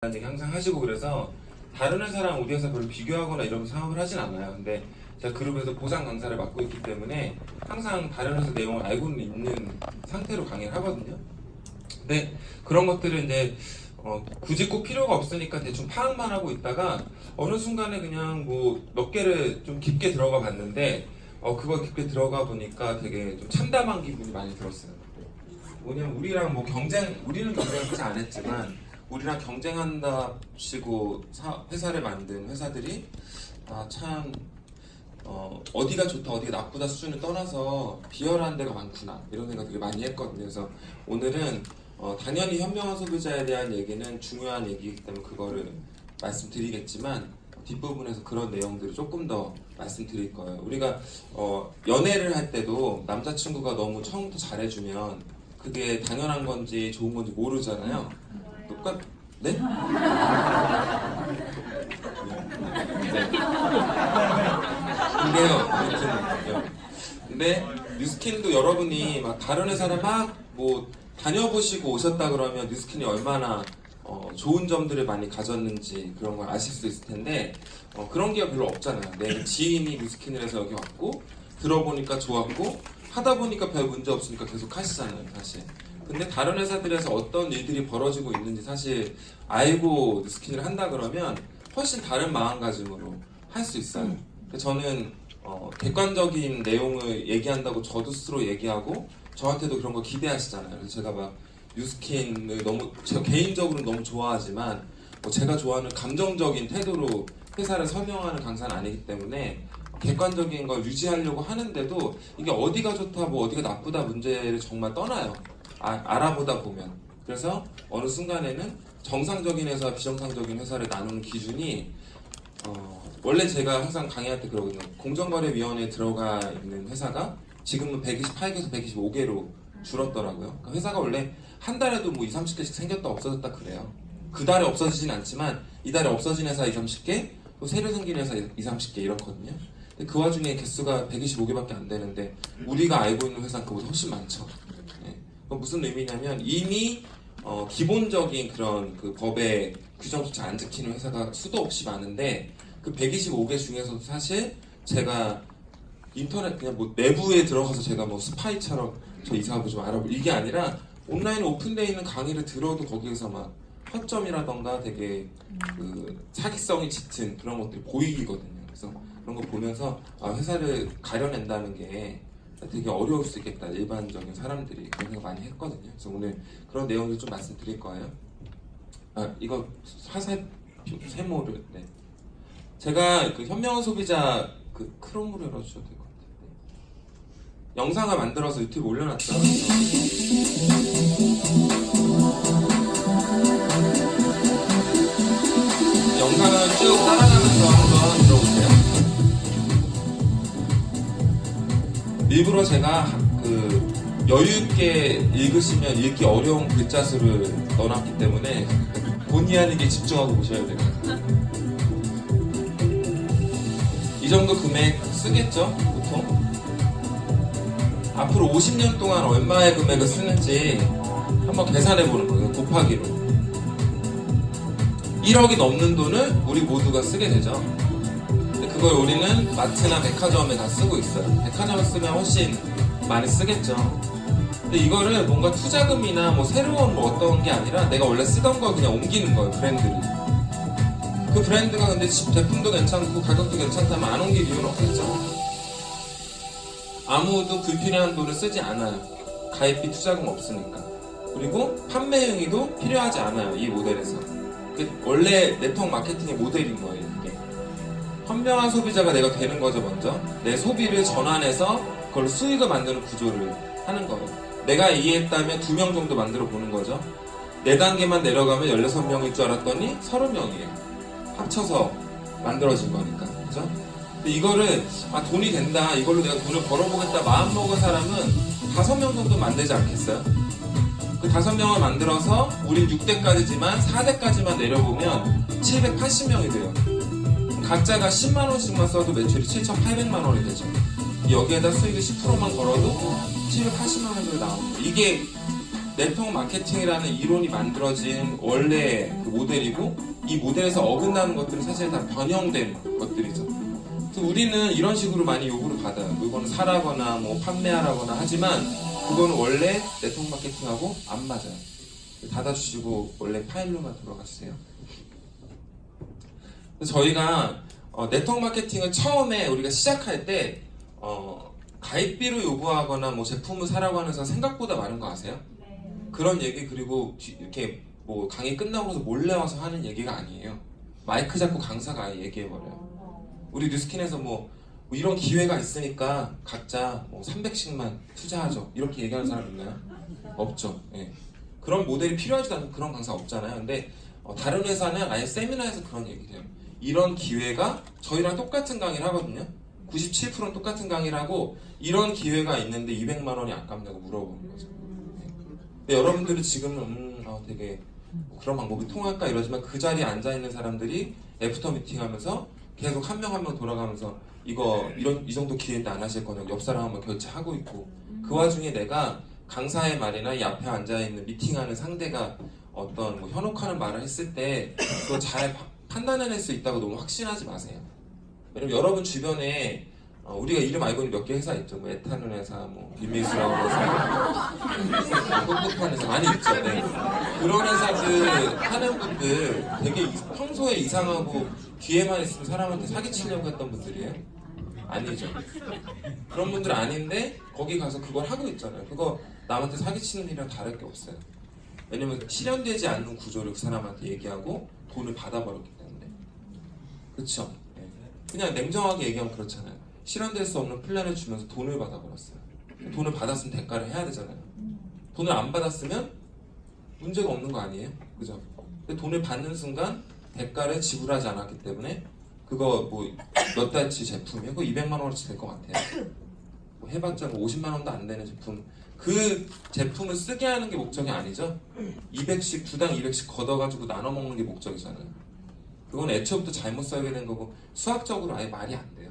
라는 얘기 항상 하시고 그래서 다른 회사랑 우리 회사 별로 비교하거나 이런 사업을 하진 않아요. 근데 제가 그룹에서 보상 강사를 맡고 있기 때문에 항상 다른 회사 내용을 알고는 있는 상태로 강의를 하거든요. 근데 그런 것들을 이제 굳이 꼭 필요가 없으니까 대충 파악만 하고 있다가 어느 순간에 그냥 뭐 몇 개를 좀 깊게 들어가 봤는데 그거 깊게 들어가 보니까 되게 좀 참담한 기분이 많이 들었어요. 뭐냐면 우리는 경쟁을 사실 안 했지만 우리랑 경쟁한답시고 회사를 만든 회사들이 참 어디가 좋다 어디가 나쁘다 수준을 떠나서 비열한 데가 많구나 이런 생각 되게 많이 했거든요. 그래서 오늘은 당연히 현명한 소비자에 대한 얘기는 중요한 얘기이기 때문에 그거를 말씀드리겠지만 뒷부분에서 그런 내용들을 조금 더 말씀드릴 거예요. 우리가 연애를 할 때도 남자친구가 너무 처음부터 잘해주면 그게 당연한 건지 좋은 건지 모르잖아요. 네? 네. 근데요. 근데 뉴스킨도 여러분이 막 다른 회사를 막 뭐 다녀보시고 오셨다 그러면 뉴스킨이 얼마나 좋은 점들을 많이 가졌는지 그런 걸 아실 수 있을 텐데 그런 게 별로 없잖아요. 내 지인이 뉴스킨을 해서 여기 왔고 들어보니까 좋았고 하다 보니까 별 문제 없으니까 계속 하시잖아요, 사실. 근데 다른 회사들에서 어떤 일들이 벌어지고 있는지 사실 알고 뉴스킨을 한다 그러면 훨씬 다른 마음가짐으로 할 수 있어요. 저는 객관적인 내용을 얘기한다고 저도 스스로 얘기하고 저한테도 그런 거 기대하시잖아요. 그래서 제가 막 뉴스킨을 제가 개인적으로 너무 좋아하지만 제가 좋아하는 감정적인 태도로 회사를 설명하는 강사는 아니기 때문에 객관적인 걸 유지하려고 하는데도 이게 어디가 좋다 뭐 어디가 나쁘다 문제를 정말 떠나요. 알아보다 보면. 그래서 어느 순간에는 정상적인 회사와 비정상적인 회사를 나누는 기준이 원래 제가 항상 강의할 때 그러거든요. 공정거래위원회에 들어가 있는 회사가 지금은 128개에서 125개로 줄었더라고요. 그러니까 회사가 원래 한 달에도 뭐 20, 30개씩 생겼다 없어졌다 그래요. 그 달에 없어지진 않지만 이 달에 없어진 회사 20, 30개 또 새로 생긴 회사 20, 30개 이렇거든요. 근데 그 와중에 개수가 125개밖에 안 되는데 우리가 알고 있는 회사는 그보다 훨씬 많죠. 그건 무슨 의미냐면 이미 기본적인 그런 그 법의 규정조차 안 지키는 회사가 수도 없이 많은데 그 125개 중에서도 사실 제가 인터넷 그냥 뭐 내부에 들어가서 제가 뭐 스파이처럼 저 이 사업을 좀 알아보고 이게 아니라 온라인 오픈되어 있는 강의를 들어도 거기에서 막 허점이라던가 되게 그 사기성이 짙은 그런 것들이 보이거든요. 그래서 그런 거 보면서 회사를 가려낸다는 게 되게 어려울 수 있겠다. 일반적인 사람들이 그런 생각 많이 했거든요. 그래서 오늘 그런 내용을 좀 말씀드릴 거예요. 이거 화살 세모를 네. 제가 그 현명한 소비자 그 크롬으로 열어주셔도 될 것 같아요. 영상을 만들어서 유튜브 올려놨죠. 영상을 쭉 따라가면서 한번 들어보세요. 일부러 제가 그 여유있게 읽으시면 읽기 어려운 글자 수를 넣어놨기 때문에 본의 아니게 집중하고 보셔야 돼요. 이 정도 금액 쓰겠죠? 보통? 앞으로 50년 동안 얼마의 금액을 쓰는지 한번 계산해 보는 거예요. 곱하기로 1억이 넘는 돈을 우리 모두가 쓰게 되죠. 그걸 우리는 마트나 백화점에 다 쓰고 있어요. 백화점에 쓰면 훨씬 많이 쓰겠죠. 근데 이거를 뭔가 투자금이나 뭐 새로운 뭐 어떤 게 아니라 내가 원래 쓰던 걸 그냥 옮기는 거예요. 브랜드를. 그 브랜드가 근데 제품도 괜찮고 가격도 괜찮다면 안 옮길 이유는 없겠죠. 아무도 불필요한 돈을 쓰지 않아요. 가입비 투자금 없으니까. 그리고 판매 행위도 필요하지 않아요. 이 모델에서. 원래 네트워크 마케팅의 모델인 거예요. 이게. 현명한 소비자가 내가 되는 거죠. 먼저 내 소비를 전환해서 그걸 수익을 만드는 구조를 하는 거예요. 내가 이해했다면 2명 정도 만들어 보는 거죠. 4단계만 내려가면 16명일 줄 알았더니 30명이에요. 합쳐서 만들어진 거니까. 그죠? 근데 이거를 돈이 된다, 이걸로 내가 돈을 벌어보겠다 마음먹은 사람은 5명 정도 만들지 않겠어요? 그 5명을 만들어서 우린 6대까지지만 4대까지만 내려보면 780명이 돼요. 각자가 10만원씩만 써도 매출이 7,800만원이 되죠. 여기에다 수익을 10%만 걸어도 780만원 정도 나옵니다. 이게 네트워크 마케팅이라는 이론이 만들어진 원래 그 모델이고, 이 모델에서 어긋나는 것들은 사실 다 변형된 것들이죠. 그래서 우리는 이런 식으로 많이 요구를 받아요. 물건을 사라거나 뭐 판매하라거나 하지만 그거는 원래 네트워크 마케팅하고 안 맞아요. 닫아주시고 원래 파일로만 돌아가주세요. 그래서 저희가 네트워크 마케팅을 처음에 우리가 시작할 때 가입비로 요구하거나 뭐 제품을 사라고 하는 사람 생각보다 많은 거 아세요? 그런 얘기, 그리고 이렇게 뭐 강의 끝나고 나서 몰래 와서 하는 얘기가 아니에요. 마이크 잡고 강사가 아예 얘기해버려요. 우리 뉴스킨에서 뭐 이런 기회가 있으니까 각자 뭐 300씩만 투자하죠, 이렇게 얘기하는 사람 있나요? 없죠. 예. 그런 모델이 필요하지도 않고 그런 강사 없잖아요. 근데 다른 회사는 아예 세미나에서 그런 얘기를 해요. 이런 기회가, 저희랑 똑같은 강의를 하거든요. 97%는 똑같은 강의를 하고 이런 기회가 있는데 200만 원이 아깝냐고 물어보는 거죠. 근데 여러분들은 지금은 되게 그런 방법이 통할까 이러지만, 그 자리에 앉아있는 사람들이 애프터 미팅하면서 계속 한 명 한 명 돌아가면서 이 정도 기회인데 안 하실 거냐고 옆 사람 한번 결제하고 있고, 그 와중에 내가 강사의 말이나 이 앞에 앉아있는 미팅하는 상대가 어떤 뭐 현혹하는 말을 했을 때 그거 잘 판단해낼 수 있다고 너무 확신하지 마세요. 왜냐면 여러분 주변에 우리가 이름 알고 있는 몇 개 회사 있죠. 뭐 에탄올 회사, 뭐 리메이스라고 회사, 뽀뽀한 회사 많이 있죠. 네. 그런 회사들 하는 분들 되게 평소에 이상하고 기회만 있으면 사람한테 사기치려고 했던 분들이에요? 아니죠. 그런 분들 아닌데 거기 가서 그걸 하고 있잖아요. 그거 남한테 사기치는 일이랑 다를 게 없어요. 왜냐면 실현되지 않는 구조를 그 사람한테 얘기하고 돈을 받아버렸기 때문에. 그쵸? 네. 그냥 냉정하게 얘기하면 그렇잖아요. 실현될 수 없는 플랜을 주면서 돈을 받아버렸어요. 돈을 받았으면 대가를 해야 되잖아요. 돈을 안 받았으면 문제가 없는 거 아니에요? 그죠? 근데 돈을 받는 순간 대가를 지불하지 않았기 때문에 그거 뭐 몇 달치 제품이에요? 그거 200만 원어치 될 것 같아요. 뭐 해봤자 뭐 50만 원도 안 되는 제품. 그 제품을 쓰게 하는 게 목적이 아니죠? 200씩, 두당 200씩 걷어가지고 나눠 먹는 게 목적이잖아요. 그건 애초부터 잘못 써야 되는 거고 수학적으로 아예 말이 안 돼요.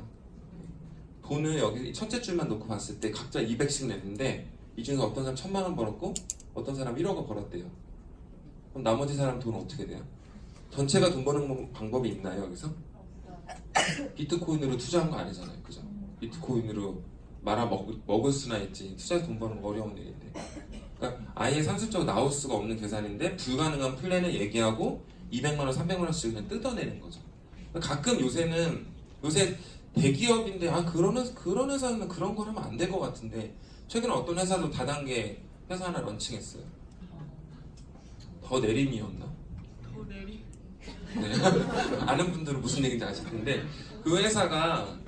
돈을 여기 첫째 줄만 놓고 봤을 때 각자 200씩 냈는데 이 중에서 어떤 사람 1000만 원 벌었고 어떤 사람 1억을 벌었대요. 그럼 나머지 사람 돈은 어떻게 돼요? 전체가 돈 버는 방법이 있나요, 여기서? 비트코인으로 투자한 거 아니잖아요, 그죠? 비트코인으로 먹을 수나 있지, 투자해서 돈 버는 거 어려운 일인데. 그러니까 아예 상습적으로 나올 수가 없는 계산인데 불가능한 플랜을 얘기하고 200만 원, 300만 원씩 그냥 뜯어내는 거죠. 그러니까 가끔 요새 대기업인데 그런 회사는 그런 걸 하면 안 될 것 같은데, 최근에 어떤 회사도 다단계 회사 하나 런칭했어요. 더 내림이었나? 더 내리? 네. 아는 분들은 무슨 얘기인지 아실 텐데, 그 회사가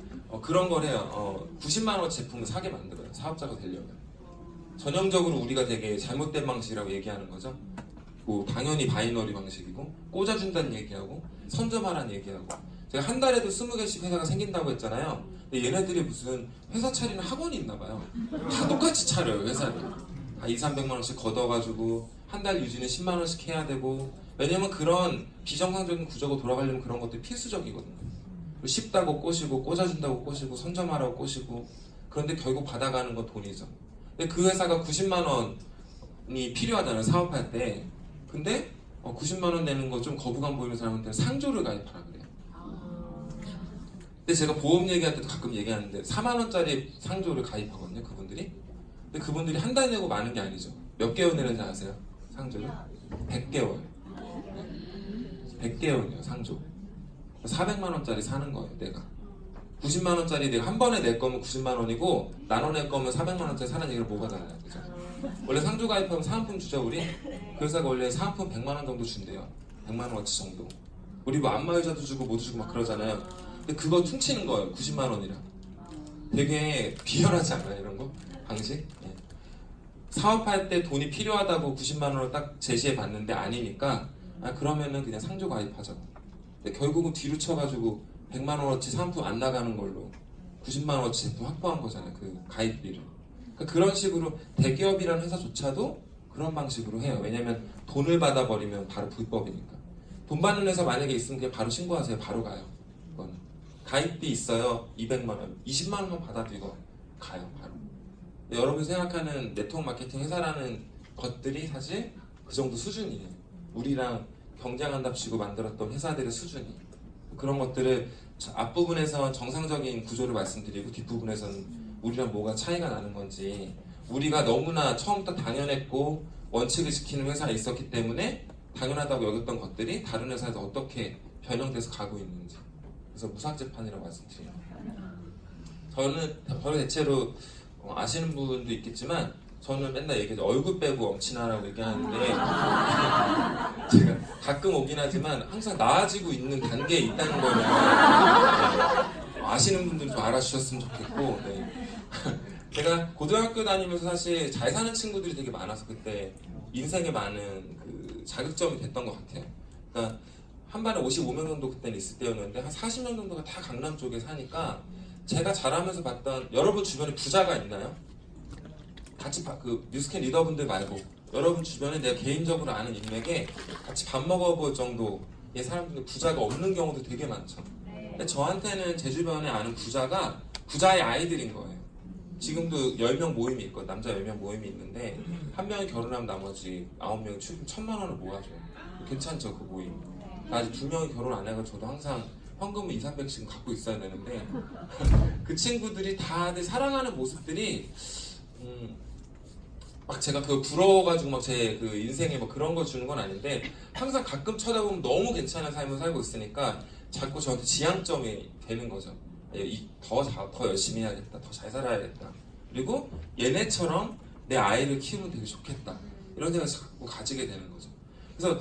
그런 걸 해요. 90만 원 제품을 사게 만들어요. 사업자가 되려면. 전형적으로 우리가 되게 잘못된 방식이라고 얘기하는 거죠. 뭐 당연히 바이너리 방식이고 꽂아준다는 얘기하고 선점하라는 얘기하고. 제가 한 달에도 20개씩 회사가 생긴다고 했잖아요. 근데 얘네들이 무슨 회사 차리는 학원이 있나 봐요. 다 똑같이 차려요, 회사를. 다 200~300만 원씩 걷어가지고 한 달 유지는 10만 원씩 해야 되고. 왜냐면 그런 비정상적인 구조가 돌아가려면 그런 것들이 필수적이거든요. 쉽다고 꼬시고 꽂아준다고 꼬시고 선점하라고 꼬시고. 그런데 결국 받아가는 건 돈이죠. 근데 그 회사가 90만 원이 필요하잖아요, 사업할 때. 근데 90만 원 내는 거 좀 거부감 보이는 사람한테는 상조를 가입하라 그래요. 근데 제가 보험 얘기할 때도 가끔 얘기하는데 4만 원짜리 상조를 가입하거든요, 그분들이. 근데 그분들이 한 달 내고 마는 게 아니죠. 몇 개월 내는지 아세요? 상조를? 100개월. 100개월이에요, 상조. 400만 원짜리 사는 거예요, 내가. 90만 원짜리 내가 한 번에 낼 거면 90만 원이고 나눠 낼 거면 400만 원짜리 사는 얘기를 뭐가 달라요, 그죠? 원래 상조 가입하면 사은품 주죠, 우리? 그 회사가 원래 사은품 100만 원 정도 준대요. 100만 원어치 정도. 우리 뭐 안마의자도 주고 뭐도 주고 막 그러잖아요. 근데 그거 퉁치는 거예요, 90만 원이랑. 되게 비열하지 않아요, 이런 거? 방식? 예. 사업할 때 돈이 필요하다고 90만 원을 딱 제시해 봤는데 아니니까 그러면은 그냥 상조 가입하자고. 근데 결국은 뒤로 쳐가지고 100만 원어치 사은품 안 나가는 걸로 90만 원어치 제품 확보한 거잖아요, 그 가입비를. 그러니까 그런 식으로 대기업이라는 회사조차도 그런 방식으로 해요. 왜냐면 돈을 받아버리면 바로 불법이니까. 돈 받는 회사 만약에 있으면 그냥 바로 신고하세요. 바로 가요. 이건 가입비 있어요. 200만 원, 20만 원만 받아도 이거 가요, 바로. 여러분이 생각하는 네트워크 마케팅 회사라는 것들이 사실 그 정도 수준이에요. 우리랑 경쟁한답시고 만들었던 회사들의 수준이. 그런 것들을 앞부분에서 정상적인 구조를 말씀드리고 뒷부분에서는 우리랑 뭐가 차이가 나는 건지, 우리가 너무나 처음부터 당연했고 원칙을 지키는 회사에 있었기 때문에 당연하다고 여겼던 것들이 다른 회사에서 어떻게 변형돼서 가고 있는지. 그래서 무삭제판이라고 말씀드려요. 저는 대체로 아시는 분도 있겠지만 저는 맨날 얘기하죠. 얼굴 빼고 엄친아라고 얘기하는데 제가 가끔 오긴 하지만 항상 나아지고 있는 단계에 있다는 거를 아시는 분들이 좀 알아주셨으면 좋겠고, 네. 제가 고등학교 다니면서 사실 잘 사는 친구들이 되게 많아서 그때 인생에 많은 그 자극점이 됐던 것 같아요. 그러니까 한 반에 55명 정도 그때는 있을 때였는데 한 40명 정도가 다 강남 쪽에 사니까 제가 자라면서 봤던, 여러분 주변에 부자가 있나요? 같이 그 뉴스캔 리더분들 말고 여러분 주변에 내가 개인적으로 아는 인맥에 같이 밥 먹어볼 정도의 사람들, 부자가 없는 경우도 되게 많죠. 근데 저한테는 제 주변에 아는 부자가 부자의 아이들인 거예요. 지금도 10명 모임이 있고 남자 10명 모임이 있는데 한 명이 결혼하면 나머지 9명이 축 1,000만 원을 모아줘요. 괜찮죠, 그 모임. 아직 2명이 결혼 안 해가지고 저도 항상 현금을 200~300씩 갖고 있어야 되는데 그 친구들이 다들 사랑하는 모습들이 막 제가 그 부러워가지고 막 제 그 인생에 막 그런 거 주는 건 아닌데 항상 가끔 쳐다보면 너무 괜찮은 삶을 살고 있으니까 자꾸 저한테 지향점이 되는 거죠. 더 열심히 해야겠다, 더 잘 살아야겠다, 그리고 얘네처럼 내 아이를 키우면 되게 좋겠다, 이런 생각을 자꾸 가지게 되는 거죠. 그래서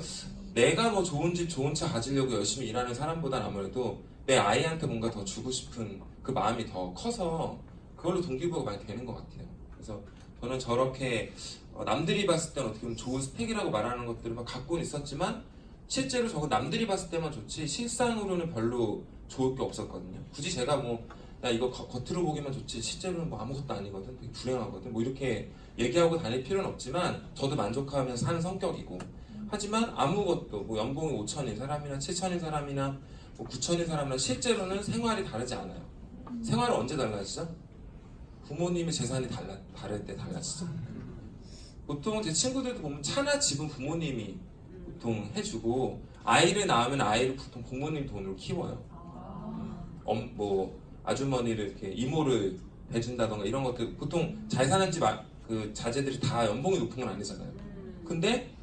내가 뭐 좋은 집 좋은 차 가지려고 열심히 일하는 사람보다는 아무래도 내 아이한테 뭔가 더 주고 싶은 그 마음이 더 커서 그걸로 동기부여가 많이 되는 것 같아요. 그래서 저는 저렇게 남들이 봤을 때는 어떻게 보면 좋은 스펙이라고 말하는 것들을 막 갖고는 있었지만 실제로 저거 남들이 봤을 때만 좋지 실상으로는 별로 좋을 게 없었거든요. 굳이 제가 뭐 야 이거 겉으로 보기만 좋지 실제로는 뭐 아무것도 아니거든, 되게 불행하거든, 뭐 이렇게 얘기하고 다닐 필요는 없지만 저도 만족하면서 사는 성격이고, 하지만 아무것도 뭐 연봉이 5천인 사람이나 7천인 사람이나 뭐 9천인 사람이나 실제로는 생활이 다르지 않아요. 생활은 언제 달라지죠? 부모님의 재산이 다를 때 달라지죠. 보통 제 친구들도 보면 차나 집은 부모님이 보통 해주고, 아이를 낳으면 아이를 보통 부모님 돈으로 키워요. 뭐 아주머니를 이렇게 이모를 해준다던가 이런 것들, 보통 잘 사는 집 그 자제들이 다 연봉이 높은 건 아니잖아요. 근데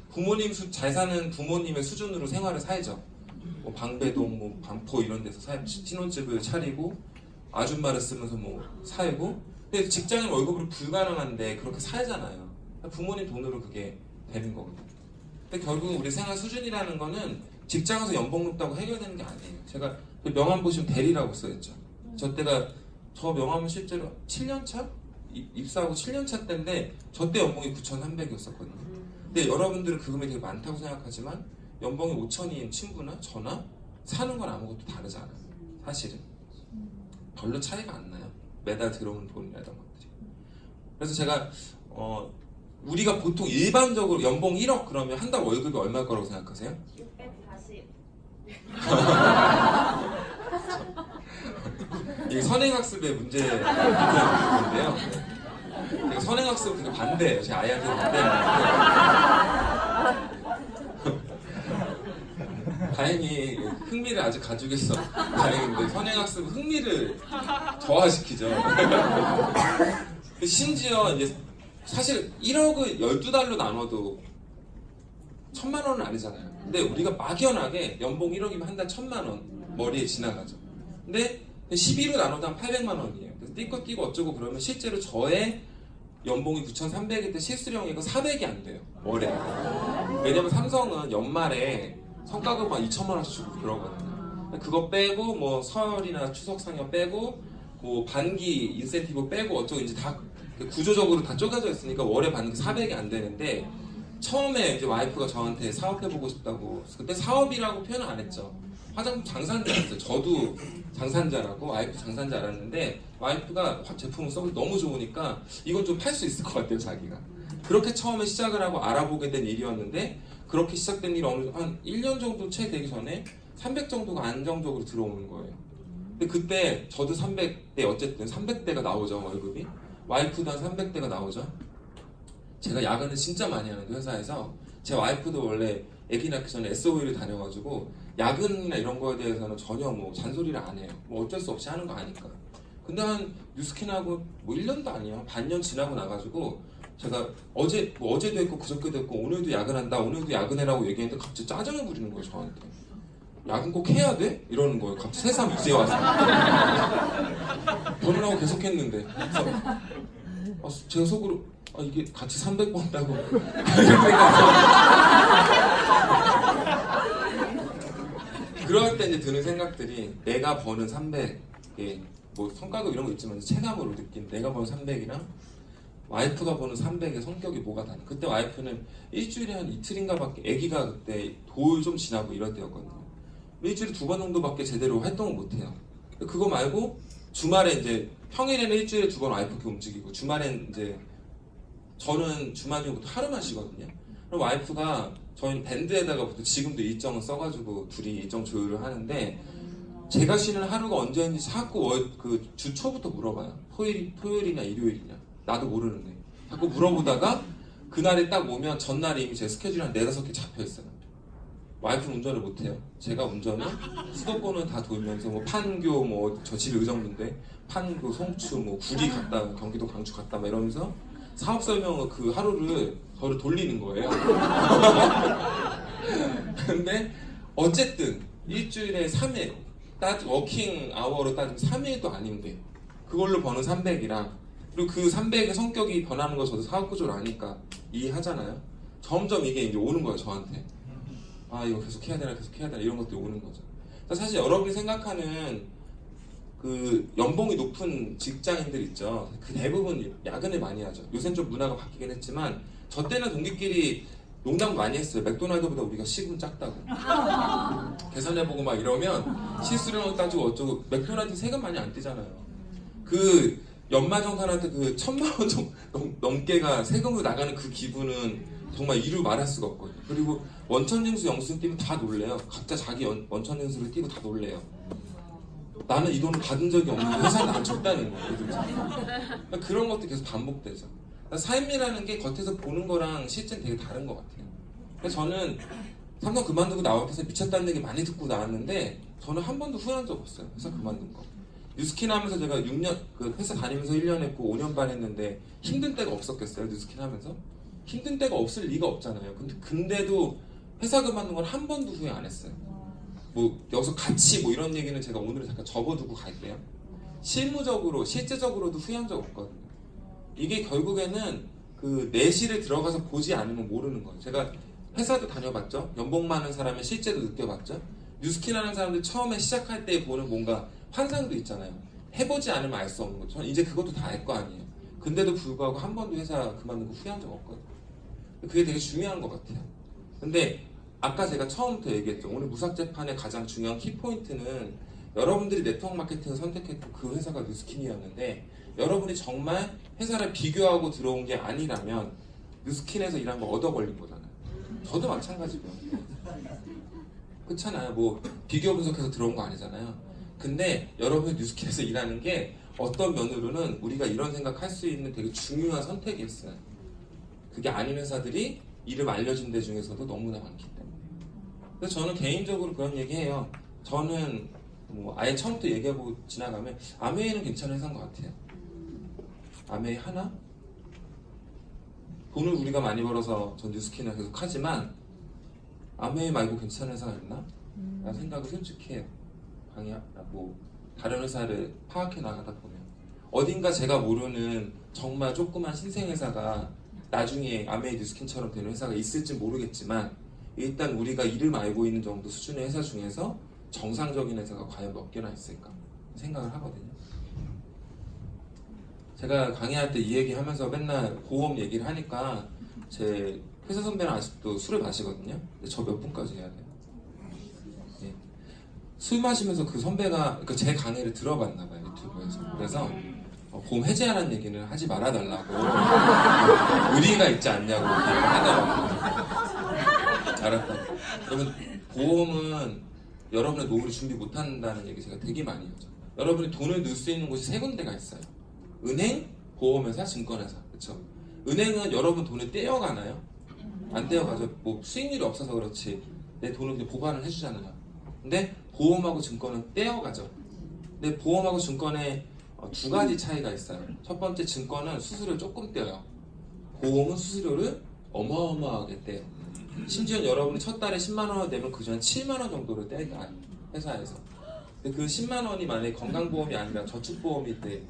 잘 사는 부모님의 수준으로 생활을 살죠. 뭐 방배동, 뭐 반포 이런 데서 신혼집을 차리고 아줌마를 쓰면서 뭐 살고, 근데 직장인 월급으로 불가능한데 그렇게 살잖아요. 부모님 돈으로 그게 되는 거거든요. 근데 결국 우리 생활 수준이라는 거는 직장에서 연봉 높다고 해결되는 게 아니에요. 제가 그 명함 보시면 대리라고 써있죠. 저 명함은 실제로 7년차? 입사하고 7년차 때인데 저 때 연봉이 9,300이었었거든요. 근데 여러분들은 그 금액이 되게 많다고 생각하지만 연봉이 5천인 친구나 저나 사는 건 아무것도 다르지 않아요. 사실은 별로 차이가 안 나요. 매달 들어오는 돈이라던 것들이. 그래서 제가 우리가 보통 일반적으로 연봉 1억 그러면 한 달 월급이 얼마일 거라고 생각하세요? 640. 이게 선행학습의 문제인데요. 제가 선행학습을 되게 반대해요. 제 아이한테 반대하는데 다행히 흥미를 아직 가지고 있어 다행인데 선행학습은 흥미를 저하시키죠. 심지어 이제 사실 1억을 12달로 나눠도 1,000만 원은 아니잖아요. 근데 우리가 막연하게 연봉 1억이면 한 달 1,000만 원 머리에 지나가죠. 근데 12로 나눠도 한 800만 원이에요. 그래서 띠고 어쩌고 그러면 실제로 저의 연봉이 9,300일 때 실수령이고 400이 안 돼요. 월에. 왜냐면 삼성은 연말에 성과급 막 2천만 원씩 주고 그러거든요. 그거 빼고 뭐 설이나 추석 상여 빼고 뭐 반기 인센티브 빼고 어쩌고 이제 다 구조적으로 다 쪼개져 있으니까 월에 받는 게 400이 안 되는데, 처음에 이제 와이프가 저한테 사업해보고 싶다고, 그때 사업이라고 표현을 안 했죠. 화장품 장사인줄 알았어요. 저도 장사인줄 와이프 장사인줄 알았는데 와이프가 제품을 써서 너무 좋으니까 이건 좀 팔 수 있을 것 같아요, 자기가. 그렇게 처음에 시작을 하고 알아보게 된 일이었는데, 그렇게 시작된 일이 한 1년 정도 채 되기 전에 300 정도가 안정적으로 들어오는 거예요. 근데 그때 저도 300대, 어쨌든 300대가 나오죠, 월급이. 와이프도 한 300대가 나오죠. 제가 야근을 진짜 많이 하는 회사에서 제 와이프도 원래 아기 낳기 전에 SOE를 다녀가지고 야근이나 이런 거에 대해서는 전혀 뭐 잔소리를 안 해요. 뭐 어쩔 수 없이 하는 거 아니까. 근데 한 뉴스킨하고 뭐 1년도 아니에요. 반년 지나고 나가지고 제가 어제도 했고 그저께도 했고 오늘도 야근한다, 오늘도 야근해라고 얘기했는데 갑자기 짜증을 부리는 거예요, 저한테. 야근 꼭 해야 돼? 이러는 거예요. 갑자기 새삼 이제 와서. 결혼하고 계속 했는데. 그래서 제가 속으로 이게 같이 300번 따고 이런 그럴 때 이제 드는 생각들이 내가 버는 300에 뭐 성과급 이런 거 있지만 체감으로 느낀 내가 버는 300이랑 와이프가 버는 300의 성격이 뭐가 다른. 그때 와이프는 일주일에 한 이틀인가 밖에 아기가 그때 돌 좀 지나고 이럴 때였거든요. 일주일에 2번 정도밖에 제대로 활동을 못해요. 그거 말고 주말에 이제 평일에는 일주일에 2번 와이프 이렇게 움직이고 주말엔 이제 저는 주말 중부터 하루만 쉬거든요. 그럼 와이프가 저희 밴드에다가부터 지금도 일정을 써가지고 둘이 일정 조율을 하는데 제가 쉬는 하루가 언제인지 자꾸 그 주 초부터 물어봐요. 토요일이냐 일요일이냐 나도 모르는데 자꾸 물어보다가 그날이 딱 오면 전날에 이미 제 스케줄이 한 4-5개 잡혀있어요. 와이프는 운전을 못해요. 제가 운전을 수도권을 다 돌면서 뭐 판교 뭐 저 집이 의정부인데 판교 송추 뭐 구리 갔다 경기도 광주 갔다 막 이러면서 사업 설명을 그 하루를 저를 돌리는 거예요. 근데 어쨌든 일주일에 3일 워킹 아워로 따지면 3일도 아닌데 그걸로 버는 300이랑 그리고 그 300의 성격이 변하는 거 저도 사업 구조를 아니까 이해하잖아요. 점점 이게 이제 오는 거예요, 저한테. 이거 계속 해야 되나 이런 것들이 오는 거죠. 사실 여러분이 생각하는 그 연봉이 높은 직장인들 있죠. 그 대부분 야근을 많이 하죠. 요새는 좀 문화가 바뀌긴 했지만 저 때는 동기끼리 농담 많이 했어요. 맥도날드보다 우리가 시급은 작다고. 계산해보고 막 이러면 실수령 따지고 어쩌고. 맥도날드 세금 많이 안 떼잖아요. 그 연마정산한테 그 1,000만 원 넘게가 세금으로 나가는 그 기분은 정말 이루 말할 수가 없거든요. 그리고 원천징수 영수증 띄면 다 놀래요. 각자 자기 원천징수를 띄고 다 놀래요. 나는 이 돈을 받은 적이 없는데 회사는 안 줬다는 거예요. 그러니까 그런 것도 계속 반복되죠. 그러니까 삶이라는 게 겉에서 보는 거랑 실제는 되게 다른 것 같아요. 그래서 저는 삼성 그만두고 나와서 미쳤다는 얘기 많이 듣고 나왔는데 저는 한 번도 후회한 적 없어요. 회사 그만둔 거. 뉴스킨 하면서 제가 6년 그 회사 다니면서 1년 했고 5년 반 했는데 힘든 때가 없었겠어요? 뉴스킨 하면서? 힘든 때가 없을 리가 없잖아요. 근데도 회사 그만둔 건 한 번도 후회 안 했어요. 뭐 여기서 같이 뭐 이런 얘기는 제가 오늘은 잠깐 접어두고 갈게요. 실제적으로도 후회한 적 없거든요. 이게 결국에는 그 내실에 들어가서 보지 않으면 모르는 거예요. 제가 회사도 다녀봤죠. 연봉 많은 사람의 실제도 느껴봤죠. 뉴스킨 하는 사람들 처음에 시작할 때 보는 뭔가 환상도 있잖아요. 해보지 않으면 알 수 없는 거. 저는 이제 그것도 다 알 거 아니에요. 근데도 불구하고 한 번도 회사 그만두고 후회한 적 없거든요. 그게 되게 중요한 것 같아요. 근데 아까 제가 처음부터 얘기했죠. 오늘 무삭재판의 가장 중요한 키포인트는 여러분들이 네트워크 마케팅을 선택했고 그 회사가 뉴스킨이었는데 여러분이 정말 회사를 비교하고 들어온 게 아니라면 뉴스킨에서 일한 거 얻어 걸린 거잖아요. 저도 마찬가지고요. 그렇잖아요. 뭐 비교 분석해서 들어온 거 아니잖아요. 근데 여러분이 뉴스킨에서 일하는 게 어떤 면으로는 우리가 이런 생각할 수 있는 되게 중요한 선택이었어요. 그게 아닌 회사들이 이름 알려진 데 중에서도 너무나 많기 때문에. 그래서 저는 개인적으로 그런 얘기해요. 저는 뭐 아예 처음부터 얘기하고 지나가면 아메이는 괜찮은 회사인 것 같아요. 아메이 하나? 돈을 우리가 많이 벌어서 전 뉴스킨을 계속 하지만 아메이 말고 괜찮은 회사가 있나? 라는 생각을 솔직히 해요. 뭐 다른 회사를 파악해 나가다 보면 어딘가 제가 모르는 정말 조그만 신생회사가 나중에 아메이 뉴스킨처럼 되는 회사가 있을지 모르겠지만 일단 우리가 이름 알고 있는 정도 수준의 회사 중에서 정상적인 회사가 과연 몇 개나 있을까 생각을 하거든요. 제가 강의할 때 이 얘기 하면서 맨날 보험 얘기를 하니까 제 회사 선배는 아직도 술을 마시거든요. 근데 저 몇 분까지 해야 돼요? 네. 술 마시면서 그 선배가 그러니까 제 강의를 들어봤나 봐요, 유튜브에서. 그래서 보험 해지하라는 얘기는 하지 말아달라고 의리가 있지 않냐고 얘기를 하더라고요. 알았다. 그러면 보험은 여러분의 노후를 준비 못한다는 얘기 제가 되게 많이 하죠. 여러분이 돈을 넣을 수 있는 곳이 3군데가 있어요. 은행, 보험회사, 증권회사. 그렇죠? 은행은 여러분 돈을 떼어가나요? 안 떼어가죠. 뭐 수익률이 없어서 그렇지 내 돈을 그냥 보관을 해주잖아요. 근데 보험하고 증권은 떼어가죠. 근데 보험하고 증권에 두 가지 차이가 있어요. 첫 번째, 증권은 수수료를 조금 떼어요. 보험은 수수료를 어마어마하게 떼요. 심지어 여러분이 첫 달에 10만 원을 내면 그 전에 7만 원 정도를 떼요. 회사에서. 근데 그 10만 원이 만약에 건강보험이 아니라 저축보험일 때,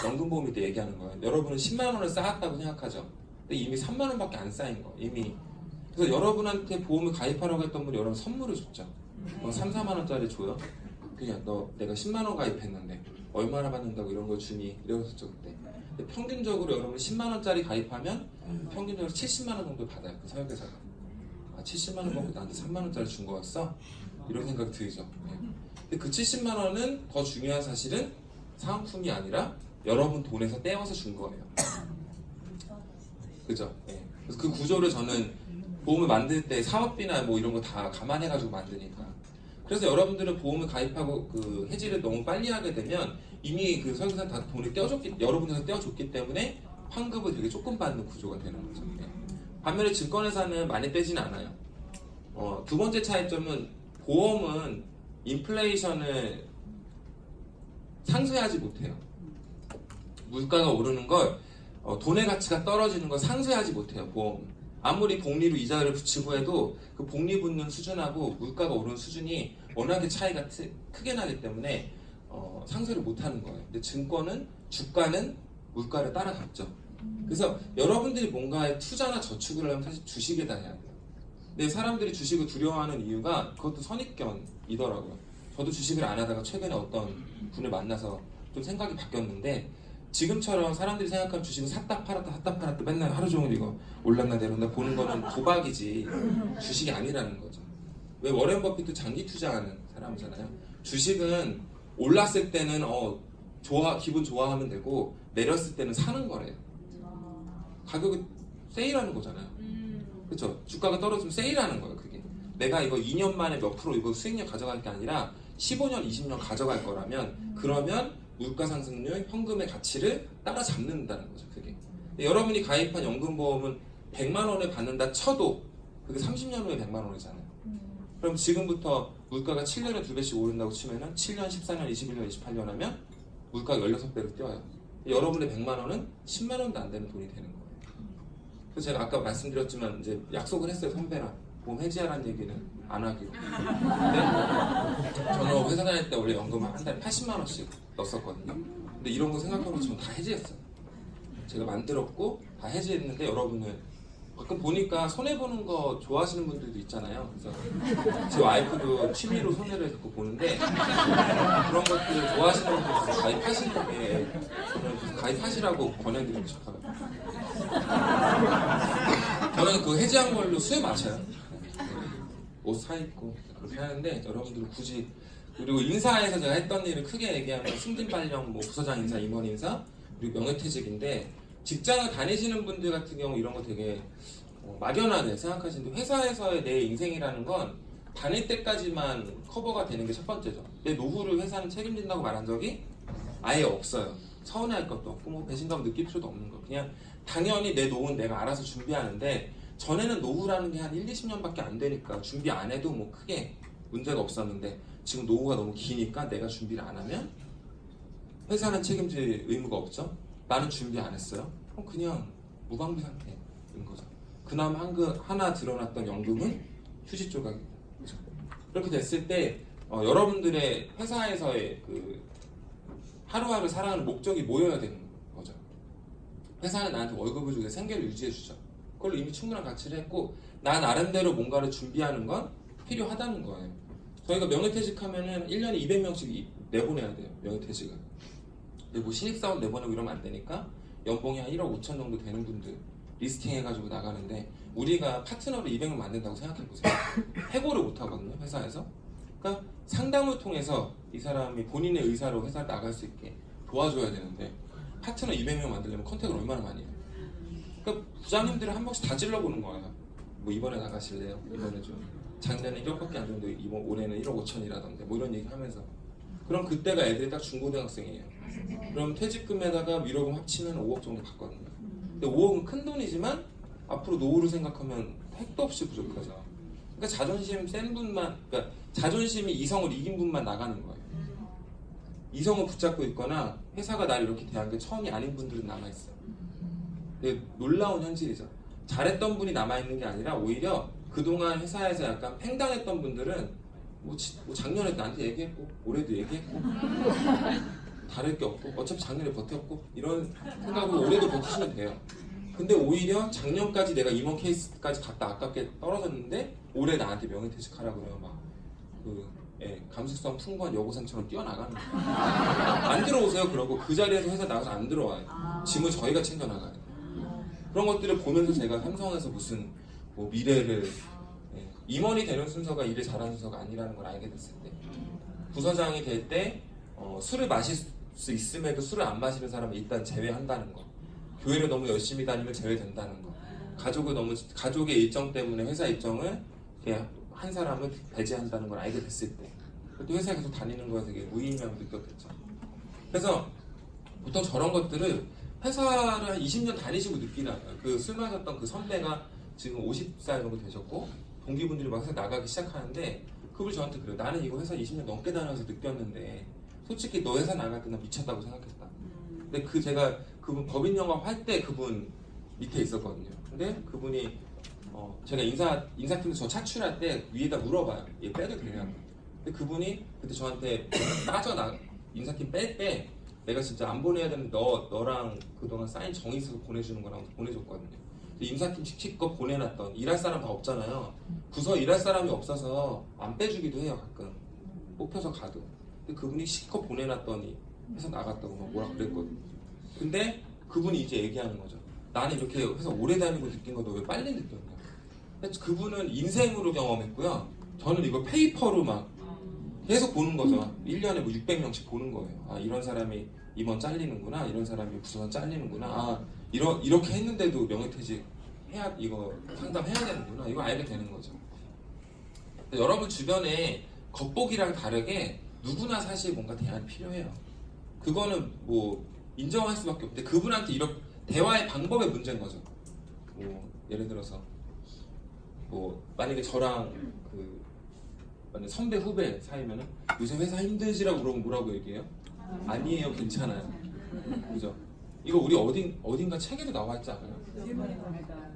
연금보험일 때 얘기하는 거예요. 여러분은 10만 원을 쌓았다고 생각하죠. 근데 이미 3만 원밖에 안 쌓인 거 이미. 그래서 여러분한테 보험을 가입하라고 했던 분이 여러분 선물을 줬죠. 3, 4만 원짜리 줘요. 그냥 너 내가 10만 원 가입했는데 얼마나 받는다고 이런 걸 주니 이랬었죠 그때. 근데 평균적으로 여러분 10만 원짜리 가입하면 평균적으로 70만 원 정도 받아요. 그 사회계사가. 아 70만 원 받고 나한테 3만 원짜리 준 거였어? 이런 생각이 들죠. 네. 근데 그 70만 원은 더 중요한 사실은 사은품이 아니라 여러분 돈에서 떼어서 준 거예요. 그죠? 네. 그래서 그 구조를 저는 보험을 만들 때 사업비나 뭐 이런 거 다 감안해가지고 만드니까. 그래서 여러분들은 보험을 가입하고 그 해지를 너무 빨리 하게 되면 이미 그 설계사 다 돈을 여러분에서 떼어줬기 때문에 환급을 되게 조금 받는 구조가 되는 거죠. 네. 반면에 증권회사는 많이 떼지는 않아요. 두 번째 차이점은 보험은 인플레이션을 상쇄하지 못해요. 물가가 오르는 걸 돈의 가치가 떨어지는 걸 상쇄하지 못해요. 보험. 아무리 복리로 이자를 붙이고 해도 그 복리 붙는 수준하고 물가가 오르는 수준이 워낙에 차이가 크게 나기 때문에 상쇄를 못하는 거예요. 근데 증권은 주가는 물가를 따라갔죠. 그래서 여러분들이 뭔가에 투자나 저축을 하려면 사실 주식에다 해야 돼요. 근데 사람들이 주식을 두려워하는 이유가 그것도 선입견이더라고요. 저도 주식을 안 하다가 최근에 어떤 분을 만나서 좀 생각이 바뀌었는데 지금처럼 사람들이 생각하는 주식은 샀다 팔았다 맨날 하루 종일 이거 올랐나 내렸나 보는 거는 도박이지 주식이 아니라는 거죠. 왜 워렌 버핏도 장기 투자하는 사람이잖아요. 주식은 올랐을 때는 기분 좋아하면 되고 내렸을 때는 사는 거래요. 가격이 세일하는 거잖아요. 그렇죠? 주가가 떨어지면 세일하는 거예요. 그게 내가 이거 2년 만에 몇 프로 이거 수익률 가져갈 게 아니라 15년, 20년 가져갈 거라면 그러면 물가 상승률, 현금의 가치를 따라잡는다는 거죠. 그게 여러분이 가입한 연금보험은 100만 원을 받는다 쳐도 그게 30년 후에 100만 원이잖아요. 그럼 지금부터 물가가 7년에 2배씩 오른다고 치면은 7년, 14년, 21년, 28년 하면 물가가 16배로 뛰어요. 여러분의 100만 원은 10만 원도 안 되는 돈이 되는 거예요. 그래서 제가 아까 말씀드렸지만 이제 약속을 했어요. 선배랑 보험 해지하라는 얘기는 안 하기로. 근데 저는 회사 다닐 때 원래 연금을 한 달에 80만 원씩 넣었었거든요. 근데 이런 거 생각하고 지금 다 해지했어요. 제가 만들었고 다 해지했는데 여러분은 가끔 보니까 손해보는 거 좋아하시는 분들도 있잖아요. 그래서 제 와이프도 취미로 손해를 자꾸 보는데 그런 것들 좋아하시는 분들 가입하시는 게 저는 가입하시라고 권해드리고 싶어요. 저는 그 해지한 걸로 수혜 맞춰요. 옷 사입고 그렇게 하는데 여러분들은 굳이. 그리고 인사에서 제가 했던 일을 크게 얘기하면 승진 발령, 뭐 부서장 인사, 임원 인사, 그리고 명예퇴직인데 직장을 다니시는 분들 같은 경우 이런 거 되게 막연하게 생각하시는데 회사에서의 내 인생이라는 건 다닐 때까지만 커버가 되는 게 첫 번째죠. 내 노후를 회사는 책임진다고 말한 적이 아예 없어요. 서운해할 것도 없고 뭐 배신감 느낄 필요도 없는 거. 그냥 당연히 내 노후는 내가 알아서 준비하는데 전에는 노후라는 게 한 1, 20년밖에 안 되니까 준비 안 해도 뭐 크게 문제가 없었는데 지금 노후가 너무 기니까 내가 준비를 안 하면 회사는 책임질 의무가 없죠. 나는 준비 안 했어요. 그럼 그냥 무방비 상태인 거죠. 그나마 하나 드러났던 연금은 휴지 조각입니다. 그렇죠? 그렇게 됐을 때 여러분들의 회사에서의 그 하루하루 살아가는 목적이 모여야 되는 거죠. 회사는 나한테 월급을 주고 생계를 유지해주죠. 그걸로 이미 충분한 가치를 했고 나 나름대로 뭔가를 준비하는 건 필요하다는 거예요. 저희가 명예퇴직하면은 1년에 200명씩 내보내야 돼요. 명예퇴직을. 근데 뭐 신입사원 내보내고 이러면 안 되니까 연봉이 한 1억 5천 정도 되는 분들 리스팅 해가지고 나가는데 우리가 파트너를 200명 만든다고 생각해보세요. 해고를 못하거든요. 회사에서. 그러니까 상담을 통해서 이 사람이 본인의 의사로 회사를 나갈 수 있게 도와줘야 되는데 파트너 200명 만들려면 컨택을 얼마나 많이 해요. 그러니까 부장님들은 한 번씩 다 찔러보는 거예요. 뭐 이번에 나가실래요? 이번에 좀 작년에 1억밖에 안 줬는데 이번 올해는 1억 5천이라던데 뭐 이런 얘기 하면서 그럼 그때가 애들이 딱 중고등학생이에요. 그럼 퇴직금에다가 위로금 합치면 5억 정도 받거든요. 근데 5억은 큰 돈이지만 앞으로 노후를 생각하면 택도 없이 부족하죠. 그러니까 자존심 센 분만, 그러니까 자존심이 이성을 이긴 분만 나가는 거예요. 이성을 붙잡고 있거나 회사가 나를 이렇게 대한 게 처음이 아닌 분들은 남아있어요. 근데 놀라운 현실이죠. 잘했던 분이 남아있는 게 아니라 오히려 그동안 회사에서 약간 팽당했던 분들은 뭐 작년에 나한테 얘기했고 올해도 얘기했고 다를 게 없고 어차피 작년에 버텼고 이런 생각으로 올해도 버티시면 돼요. 근데 오히려 작년까지 내가 임원 케이스까지 갔다 아깝게 떨어졌는데 올해 나한테 명예퇴직하라고 그래요. 막 감수성 풍부한 여고생처럼 뛰어나가는 거예요. 안 들어오세요. 그러고 그 자리에서 회사 나가서 안 들어와요. 짐을 저희가 챙겨나가요. 그런 것들을 보면서 제가 삼성에서 무슨 뭐 미래를 임원이 되는 순서가 일을 잘하는 순서가 아니라는 걸 알게 됐을 때, 부서장이 될 때 술을 마실 수 있음에도 술을 안 마시는 사람을 일단 제외한다는 거, 교회를 너무 열심히 다니면 제외된다는 거, 가족의 일정 때문에 회사 일정을 그냥 한 사람을 배제한다는 걸 알게 됐을 때, 또 회사에 계속 다니는 거에 되게 무의미함을 느꼈겠죠. 그래서 보통 저런 것들을 회사를 한 20년 다니시고 느끼나요? 그 술 마셨던 그 선배가 지금 50살 정도 되셨고 동기분들이 막 회사 나가기 시작하는데 그분이 저한테 그래요. 나는 이거 회사 20년 넘게 다녀서 느꼈는데 솔직히 너 회사 나갈 때 나 미쳤다고 생각했다. 근데 제가 그분 법인 영업 할 때 그분 밑에 있었거든요. 근데 그분이 제가 인사팀에서 저 차출할 때 위에다 물어봐요. 얘 빼도 되냐고. 근데 그분이 그때 저한테 인사팀 뺄 때 내가 진짜 안 보내야 되는데 너랑 그동안 쌓인 정이 있어서 보내주는 거라고 보내줬거든요. 인사팀 시키고 보내놨던 일할 사람 다 없잖아요. 부서 일할 사람이 없어서 안 빼주기도 해요. 가끔 뽑혀서 가도. 근데 그분이 시키고 보내놨더니 회사 나갔다고 막 뭐라 그랬거든요. 근데 그분이 이제 얘기하는 거죠. 나는 이렇게 회사 오래 다니고 느낀 거 너 왜 빨리 느꼈냐. 근데 그분은 인생으로 경험했고요. 저는 이거 페이퍼로 막 계속 보는 거죠. 1년에 뭐 600명씩 보는 거예요. 아, 이런 사람이 임원 잘리는구나. 이런 사람이 부서원 잘리는구나. 아, 이렇게 했는데도 명예퇴직 이거 상담해야 되는구나. 이거 알게 되는 거죠. 여러분 주변에 겉보기랑 다르게 누구나 사실 뭔가 대안이 필요해요. 그거는 뭐 인정할 수밖에 없는데 그분한테 이런 대화의 방법의 문제인 거죠. 뭐 예를 들어서 뭐 만약에 저랑 만약에 선배 후배 사이면은 요새 회사 힘드시라고 그러면 뭐라고 얘기해요? 아니에요, 괜찮아요. 그죠? 이거 우리 어딘가 책에도 나와 있지 않아요?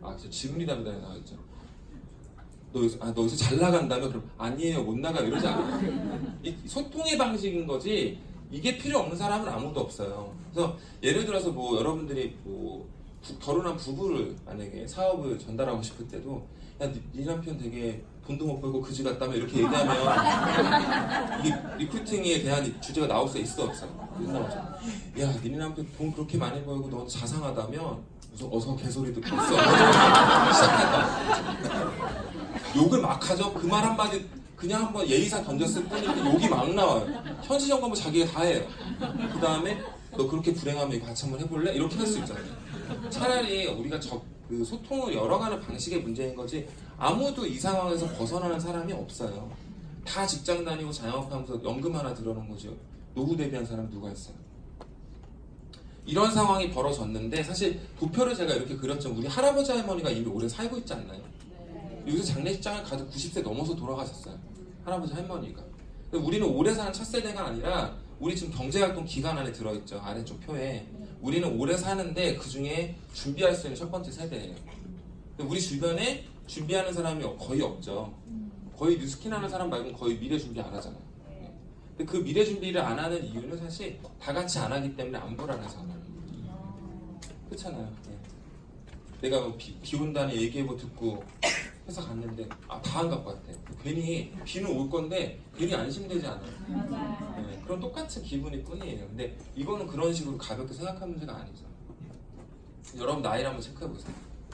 아, 저 지문이답니다에 나와 있죠. 너 여기서 잘 나간다며? 그럼 아니에요, 못 나가 이러지 않아요? 이 소통의 방식인 거지 이게 필요 없는 사람은 아무도 없어요. 그래서 예를 들어서 뭐 여러분들이 뭐 결혼한 부부를 만약에 사업을 전달하고 싶을 때도 야, 네 남편 되게 돈도 못 벌고 그지 같다며 이렇게 얘기하면 이게 리크루팅에 대한 주제가 나올 수 있어 없어? 야, 니네 남편 돈 그렇게 많이 벌고 너 자상하다며? 무슨 어서 개소리 듣고 있어. 시작한다. 욕을 막 하죠. 그 말 한마디 그냥 한번 예의상 던졌을 뿐인데 욕이 막 나와요. 현실 점검은 자기가 다 해요. 그 다음에 너 그렇게 불행하면 이거 같이 한번 해볼래? 이렇게 할 수 있잖아요. 차라리 우리가 그 소통을 열어가는 방식의 문제인 거지 아무도 이 상황에서 벗어나는 사람이 없어요. 다 직장 다니고 자영업하면서 연금 하나 들어놓은 거죠. 노후 대비한 사람 누가 있어요? 이런 상황이 벌어졌는데 사실 도표를 제가 이렇게 그렸죠. 우리 할아버지 할머니가 이미 오래 살고 있지 않나요? 요새 장례식장을 가도 90세 넘어서 돌아가셨어요. 할아버지 할머니가. 근데 우리는 오래 사는 첫 세대가 아니라 우리 지금 경제활동 기간 안에 들어있죠. 아래쪽 표에. 우리는 오래 사는데 그 중에 준비할 수 있는 첫 번째 세대예요. 근데 우리 주변에 준비하는 사람이 거의 없죠. 거의 뉴스킨 하는 사람 말고는 거의 미래 준비 안 하잖아요. 근데 그 미래 준비를 안 하는 이유는 사실 다 같이 안 하기 때문에 안 불안해서. 그렇잖아요. 내가 뭐 비 온다는 얘기해보 듣고 회사 갔는데 다 안 갈 것 같아. 괜히 비는 올 건데 괜히 안심되지 않아요. 네, 그런 똑같은 기분일 뿐이에요. 근데 이거는 그런 식으로 가볍게 생각하는 문제가 아니죠. 여러분 나이를 한번 체크해보세요.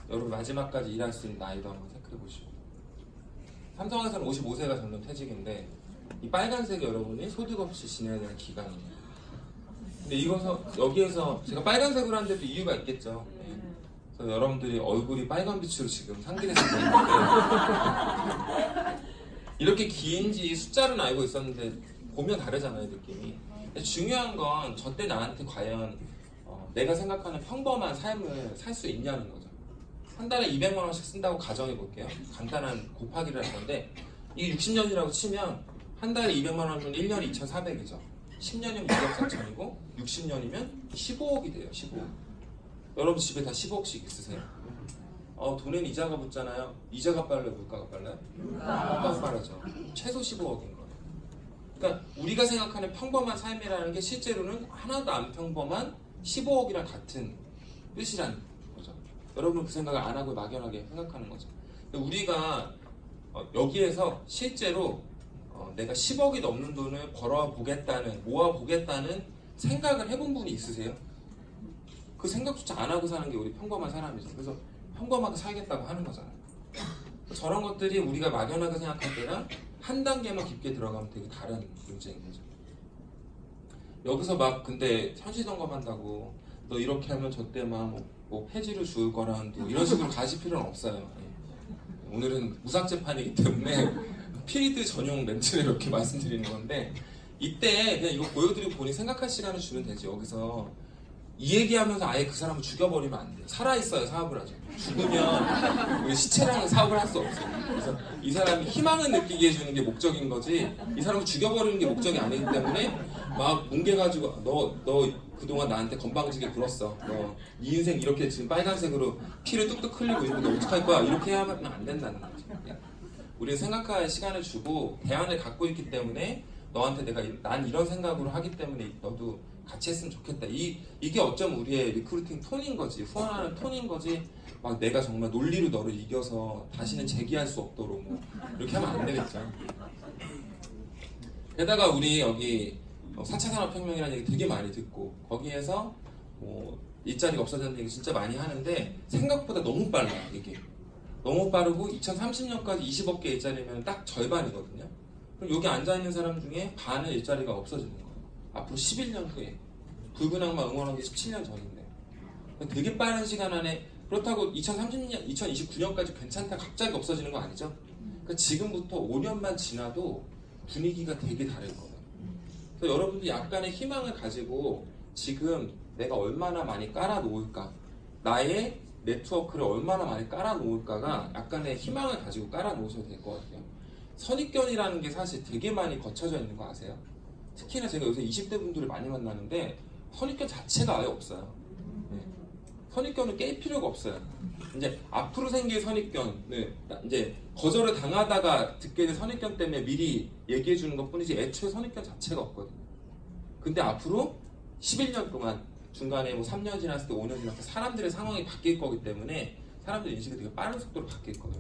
여러분 마지막까지 일할 수 있는 나이도 한번 체크해보시고. 삼성에서는 55세가 정년 퇴직인데 이 빨간색이 여러분이 소득 없이 지내야 되는 기간이에요. 근데 여기에서 제가 빨간색으로 하는데도 이유가 있겠죠. 그래서 여러분들이 얼굴이 빨간 빛으로 지금 상기되실 건데 이렇게 긴지 숫자는 알고 있었는데 보면 다르잖아요, 느낌이. 근데 중요한 건 저 때 나한테 과연 내가 생각하는 평범한 삶을 살 수 있냐는 거죠. 한 달에 200만 원씩 쓴다고 가정해 볼게요. 간단한 곱하기를 할 건데 이게 60년이라고 치면 한 달에 200만 원이면 1년이 2,400이죠. 10년이면 2억 4천이고 60년이면 15억이 돼요. 15억. 여러분 집에 다 15억씩 있으세요? 돈에는 이자가 붙잖아요. 이자가 빨라요? 물가가 빨라요? 물가가 빠르죠. 최소 15억인 거예요. 그러니까 우리가 생각하는 평범한 삶이라는 게 실제로는 하나도 안 평범한 15억이랑 같은 뜻이란 거죠. 여러분은 그 생각을 안 하고 막연하게 생각하는 거죠. 우리가 여기에서 실제로 내가 10억이 넘는 돈을 벌어보겠다는, 모아보겠다는 생각을 해본 분이 있으세요? 그 생각조차 안 하고 사는 게 우리 평범한 사람이죠. 그래서 평범하게 살겠다고 하는 거잖아요. 저런 것들이 우리가 막연하게 생각할 때랑 한 단계만 깊게 들어가면 되게 다른 문제인 거죠. 여기서 막 근데 현실 점검한다고 너 이렇게 하면 저때 막 뭐 폐지를 줄 거라는 이런 식으로 가실 필요는 없어요. 오늘은 무삭제판이기 때문에 피드 전용 멘트를 이렇게 말씀드리는 건데 이때 그냥 이거 보여드리고 본인 생각할 시간을 주면 되지. 여기서 이 얘기하면서 아예 그 사람을 죽여버리면 안 돼요. 살아있어야 사업을 하죠. 죽으면 우리 시체랑은 사업을 할 수 없어요. 그래서 이 사람이 희망을 느끼게 해주는 게 목적인 거지 이 사람을 죽여버리는 게 목적이 아니기 때문에 막 뭉개가지고 너 그동안 나한테 건방지게 굴었어. 너 네 인생 이렇게 지금 빨간색으로 피를 뚝뚝 흘리고 있는데 어떡할 거야? 이렇게 하면 안 된다는 거죠. 우리는 생각할 시간을 주고 대안을 갖고 있기 때문에 너한테 난 이런 생각으로 하기 때문에 너도 같이 했으면 좋겠다. 이게 어쩌면 우리의 리크루팅 톤인 거지. 후원하는 톤인 거지. 막 내가 정말 논리로 너를 이겨서 다시는 재기할 수 없도록 뭐 이렇게 하면 안 되겠죠. 게다가 우리 여기 4차 산업혁명이라는 얘기 되게 많이 듣고 거기에서 뭐 일자리가 없어졌다는 얘기 진짜 많이 하는데 생각보다 너무 빨라요. 이게 너무 빠르고 2030년까지 20억 개 일자리면 딱 절반이거든요. 그럼 여기 앉아있는 사람 중에 반은 일자리가 없어지는 거예요. 앞으로 11년 후에. 붉은 악마 응원한 게 17년 전인데 되게 빠른 시간 안에 그렇다고 2030년, 2029년까지 괜찮다 갑자기 없어지는 거 아니죠? 그러니까 지금부터 5년만 지나도 분위기가 되게 다를 거예요. 그래서 여러분들 약간의 희망을 가지고 지금 내가 얼마나 많이 깔아놓을까 나의 네트워크를 얼마나 많이 깔아놓을까가 약간의 희망을 가지고 깔아놓으셔도 될 것 같아요. 선입견이라는 게 사실 되게 많이 거쳐져 있는 거 아세요? 특히나 제가 요새 20대 분들을 많이 만나는데 선입견 자체가 아예 없어요. 네. 선입견을 깰 필요가 없어요. 이제 앞으로 생길 선입견, 이제 거절을 당하다가 듣게 된 선입견 때문에 미리 얘기해 주는 것 뿐이지 애초에 선입견 자체가 없거든요. 근데 앞으로 11년 동안 중간에 뭐 3년 지났을 때 5년 지났을 때 사람들의 상황이 바뀔 거기 때문에 사람들 인식이 되게 빠른 속도로 바뀔 거예요.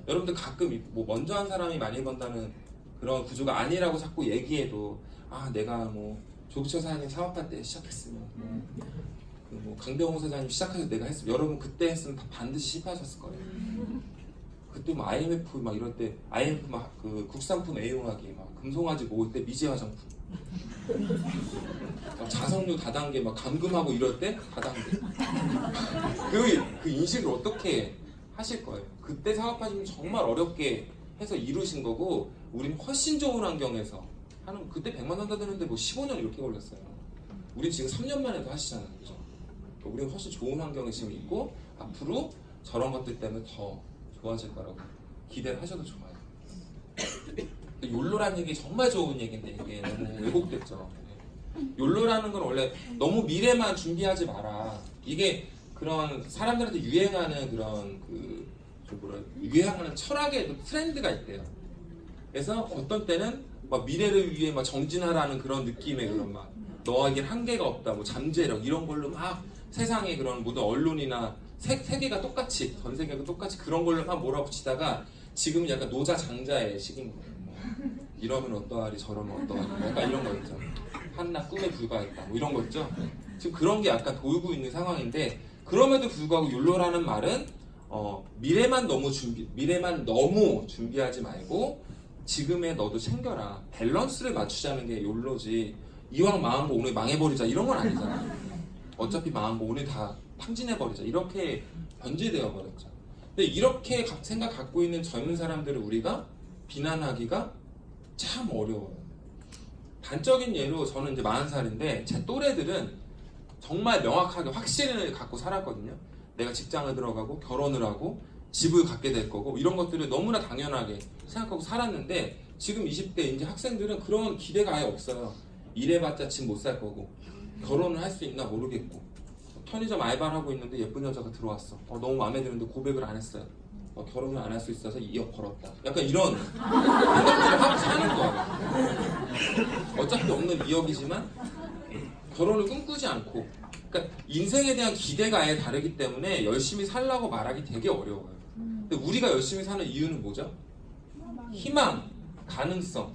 여러분들 가끔 뭐 먼저 한 사람이 많이 번다는 그런 구조가 아니라고 자꾸 얘기해도 내가 뭐 조부처 사장님 사업할 때 시작했으면 뭐 강병호 사장님 시작해서 내가 했으면 여러분 그때 했으면 다 반드시 실패하셨을 거예요. 그때 뭐 IMF 막 이럴 때 IMF 막 그 국산품 애용하기 막 금송아지 모을 때 미제 화장품 자석류 다단계 막 감금하고 이럴 때 다단계 그 인식을 어떻게 하실 거예요. 그때 사업하시면 정말 어렵게 해서 이루신 거고 우리는 훨씬 좋은 환경에서 하는 그때 100만 원 다 되는데 뭐 15년 이렇게 걸렸어요. 우리 지금 3년 만에도 하시잖아요. 그죠? 우리는 훨씬 좋은 환경에 지금 있고 앞으로 저런 것들 때문에 더 좋아질 거라고 기대를 하셔도 좋아요. 욜로라는 얘기 정말 좋은 얘기인데 이게 너무 왜곡됐죠. 욜로라는 건 원래 너무 미래만 준비하지 마라. 이게 그런 사람들한테 유행하는 그런 유행하는 철학의 트렌드가 있대요. 그래서 어떤 때는 막 미래를 위해 막 정진하라는 그런 느낌의 그런 막 너에겐 한계가 없다, 뭐 잠재력 이런 걸로 막 세상의 그런 모든 언론이나 세계가 똑같이 전 세계가 똑같이 그런 걸로 막 몰아붙이다가 지금은 약간 노자 장자의 시기인 거예요. 이러면 어떠하리 저러면 어떠하리 약간 이런 거 있죠. 한낱 꿈에 불과했다 뭐 이런 거 있죠. 지금 그런 게 약간 돌고 있는 상황인데 그럼에도 불구하고 욜로라는 말은 미래만 너무 준비하지 말고 지금의 너도 챙겨라. 밸런스를 맞추자는 게 욜로지. 이왕 망한 거 오늘 망해버리자 이런 건 아니잖아. 어차피 망한 거 오늘 다 탕진해버리자 이렇게 변질되어 버렸죠. 근데 이렇게 생각 갖고 있는 젊은 사람들을 우리가 비난하기가 참 어려워요. 단적인 예로 저는 이제 40살인데 제 또래들은 정말 명확하게 확신을 갖고 살았거든요. 내가 직장을 들어가고 결혼을 하고 집을 갖게 될 거고 이런 것들을 너무나 당연하게 생각하고 살았는데 지금 20대 이제 학생들은 그런 기대가 아예 없어요. 일해봤자 집 못 살 거고 결혼을 할 수 있나 모르겠고 편의점 알바를 하고 있는데 예쁜 여자가 들어왔어. 너무 마음에 드는데 고백을 안 했어요. 결혼을 안 할 수 있어서 2억 벌었다. 약간 이런 생각들을 하고 사는 거예요. 어차피 없는 2억이지만 결혼을 꿈꾸지 않고 그러니까 인생에 대한 기대가 아예 다르기 때문에 열심히 살라고 말하기 되게 어려워요. 근데 우리가 열심히 사는 이유는 뭐죠? 희망, 가능성.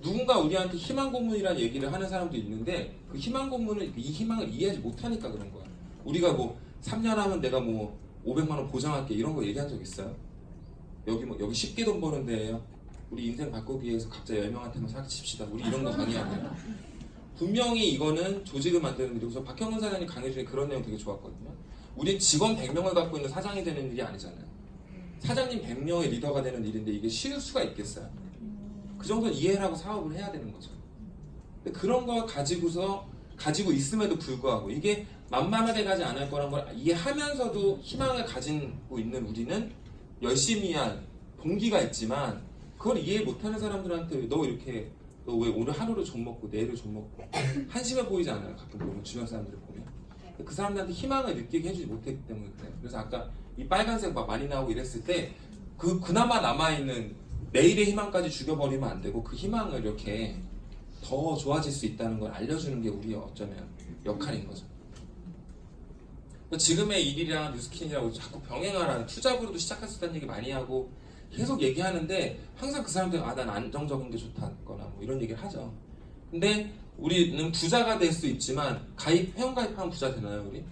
누군가 우리한테 희망 고문이라는 얘기를 하는 사람도 있는데 그 희망 고문은 이 희망을 이해하지 못하니까 그런 거야. 우리가 뭐 3년 하면 내가 뭐 500만 원 보장할게 이런 거 얘기한 적 있어요? 여기 쉽게 돈 버는 데예요. 우리 인생 바꾸기 위해서 각자 10명한테만 사기칩시다. 우리 이런 거 강의하고요. 분명히 이거는 조직을 만드는 일이고 박형근 사장님 강의 중에 그런 내용 되게 좋았거든요. 우린 직원 100명을 갖고 있는 사장이 되는 일이 아니잖아요. 사장님 100명의 리더가 되는 일인데 이게 쉬울 수가 있겠어요? 그 정도는 이해를 하고 사업을 해야 되는 거죠. 근데 그런 거 가지고 있음에도 불구하고 이게 만만하게 가지 않을 거란 걸 이해하면서도 희망을 가지고 있는 우리는 열심히 한 동기가 있지만 그걸 이해 못하는 사람들한테 너 왜 오늘 하루를 좀 먹고 내일을 좀 먹고 한심해 보이지 않아요? 가끔 보면 주변 사람들을 보면 그 사람들한테 희망을 느끼게 해주지 못했기 때문에 그래요. 그래서 아까 이 빨간색 막 많이 나오고 이랬을 때 그나마 남아있는 내일의 희망까지 죽여버리면 안 되고 그 희망을 이렇게 더 좋아질 수 있다는 걸 알려주는 게 우리의 어쩌면 역할인 거죠. 지금의 일이랑 뉴스킨이라고 자꾸 병행하라는 투잡으로도 시작할 수 있다는 얘기 많이 하고 계속 얘기하는데 항상 그 사람들은 난 안정적인 게 좋다거나 뭐 이런 얘기를 하죠. 근데 우리는 부자가 될 수 있지만 회원가입하면 부자 되나요 우리?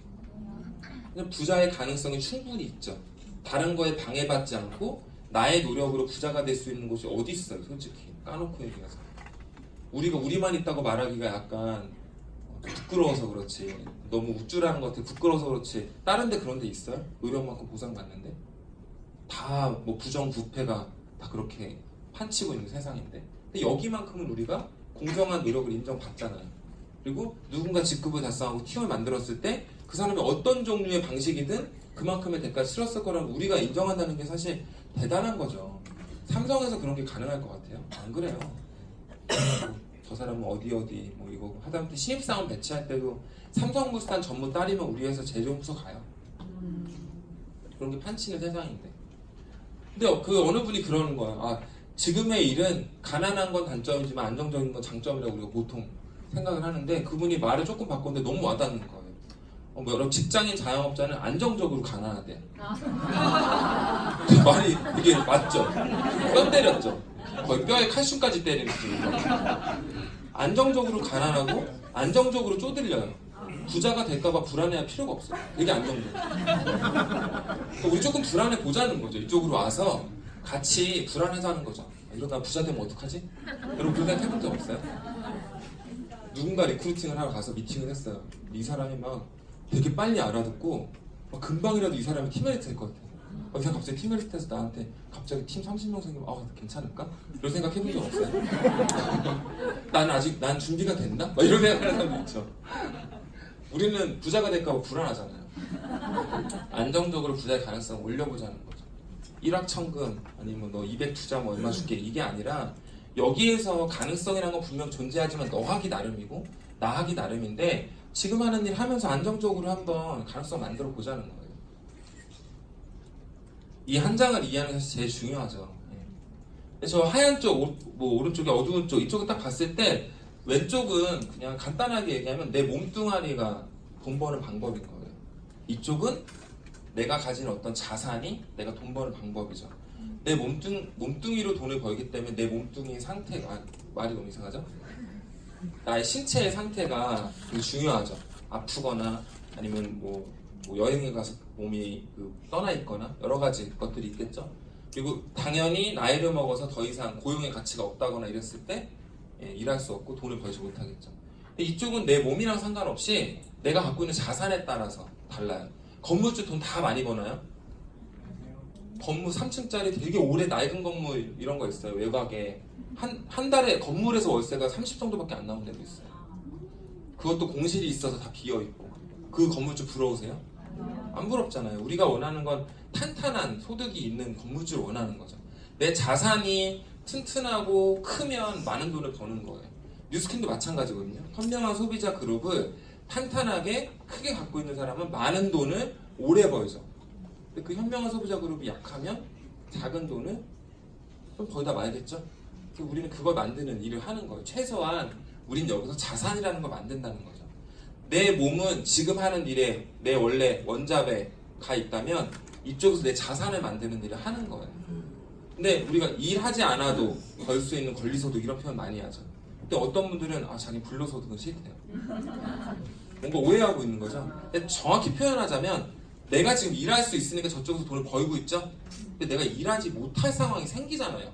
그냥 부자의 가능성이 충분히 있죠. 다른 거에 방해받지 않고 나의 노력으로 부자가 될 수 있는 곳이 어디 있어요 솔직히 까놓고 얘기해서. 우리가 우리만 있다고 말하기가 약간 부끄러워서 그렇지 너무 우쭐하는 것 같아 부끄러워서 그렇지 다른 데 그런 데 있어요? 노력만큼 보상받는데? 다 뭐 부정부패가 다 그렇게 판치고 있는 세상인데 근데 여기만큼은 우리가 공정한 노력을 인정받잖아요. 그리고 누군가 직급을 달성하고 팀을 만들었을 때 그 사람이 어떤 종류의 방식이든 그만큼의 대가를 치렀을 거라는 우리가 인정한다는 게 사실 대단한 거죠. 삼성에서 그런 게 가능할 것 같아요? 안 그래요. 저 사람은 어디 뭐 이거 하다못해 신입사원 배치할 때도 삼성물산 전문 딸이면 우리 회사 제조부서 가요. 그런 게 판치는 세상인데 근데 그 어느 분이 그러는 거예요. 지금의 일은 가난한 건 단점이지만 안정적인 건 장점이라고 우리가 보통 생각을 하는데 그분이 말을 조금 바꿨는데 너무 와닿는 거예요. 여러분 직장인 자영업자는 안정적으로 가난하대. 말이 이게 맞죠? 뼈 때렸죠? 거의 뼈에 칼슘까지 때리는 느낌이에요. 안정적으로 가난하고 안정적으로 쪼들려요. 부자가 될까봐 불안해할 필요가 없어요. 되게 안정적으로. 우리 조금 불안해 보자는 거죠. 이쪽으로 와서 같이 불안해서 하는 거죠. 이러다 부자 되면 어떡하지? 여러분 그런 생각 해본 적 없어요? 누군가 리크루팅을 하러 가서 미팅을 했어요. 이 사람이 막 되게 빨리 알아듣고 막 금방이라도 이 사람이 팀메리트 될 것 같아요. 이 사람 갑자기 팀메리트에서 나한테 갑자기 팀 30명 생기면 괜찮을까? 이런 생각 해본 적 없어요? 난 준비가 됐나? 막 이런 생각하는 사람도 있죠. 우리는 부자가 될까 봐 불안하잖아요. 안정적으로 부자의 가능성을 올려보자는 거죠. 1억 천금 아니면 너 200 투자 뭐 얼마 줄게 이게 아니라 여기에서 가능성이라는 건 분명 존재하지만 너 하기 나름이고 나 하기 나름인데 지금 하는 일 하면서 안정적으로 한번 가능성 만들어 보자는 거예요. 이 한 장을 이해하는 게 사실 제일 중요하죠. 저 하얀 쪽, 뭐 오른쪽에 어두운 쪽 이쪽을 딱 봤을 때 왼쪽은 그냥 간단하게 얘기하면 내 몸뚱아리가 돈 버는 방법인 거예요. 이쪽은 내가 가진 어떤 자산이 내가 돈 버는 방법이죠. 내 몸뚱이로 돈을 벌기 때문에 내 몸뚱이의 상태가 말이 너무 이상하죠? 나의 신체의 상태가 되게 중요하죠. 아프거나 아니면 뭐 여행에 가서 몸이 떠나 있거나 여러 가지 것들이 있겠죠. 그리고 당연히 나이를 먹어서 더 이상 고용의 가치가 없다거나 이랬을 때 일할 수 없고 돈을 벌지 못하겠죠. 근데 이쪽은 내 몸이랑 상관없이 내가 갖고 있는 자산에 따라서 달라요. 건물주 돈 다 많이 버나요? 건물 3층짜리 되게 오래 낡은 건물 이런 거 있어요. 외곽에 한 달에 건물에서 월세가 30 정도밖에 안 나오는 데도 있어요. 그것도 공실이 있어서 다 비어 있고 그 건물주 부러우세요? 안 부럽잖아요. 우리가 원하는 건 탄탄한 소득이 있는 건물주를 원하는 거죠. 내 자산이 튼튼하고 크면 많은 돈을 버는 거예요. 뉴스킨도 마찬가지거든요. 현명한 소비자 그룹을 탄탄하게 크게 갖고 있는 사람은 많은 돈을 오래 벌죠. 근데 그 현명한 소비자 그룹이 약하면 작은 돈을 좀 벌다 말겠죠. 그래서 우리는 그걸 만드는 일을 하는 거예요. 최소한 우린 여기서 자산이라는 걸 만든다는 거죠. 내 몸은 지금 하는 일에 내 원래 원잡에 가 있다면 이쪽에서 내 자산을 만드는 일을 하는 거예요. 근데 우리가 일하지 않아도 벌 수 있는 권리소득 이런 표현 많이 하죠. 근데 어떤 분들은 자기 불로소득은 싫대요. 뭔가 오해하고 있는 거죠. 근데 정확히 표현하자면 내가 지금 일할 수 있으니까 저쪽에서 돈을 벌고 있죠. 근데 내가 일하지 못할 상황이 생기잖아요.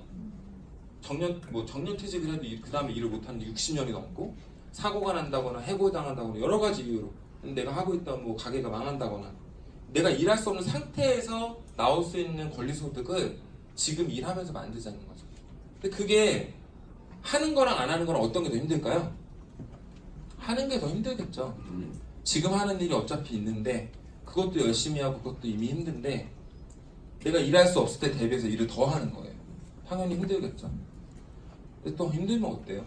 정년퇴직을 해도 그 다음에 일을 못하는데 60년이 넘고 사고가 난다거나 해고당한다거나 여러 가지 이유로 내가 하고 있던 뭐 가게가 망한다거나 내가 일할 수 없는 상태에서 나올 수 있는 권리소득을 지금 일하면서 만들자는 거죠. 근데 그게 하는 거랑 안 하는 거랑 어떤 게 더 힘들까요? 하는 게 더 힘들겠죠. 지금 하는 일이 어차피 있는데 그것도 열심히 하고 그것도 이미 힘든데 내가 일할 수 없을 때 대비해서 일을 더 하는 거예요. 당연히 힘들겠죠. 근데 또 힘들면 어때요?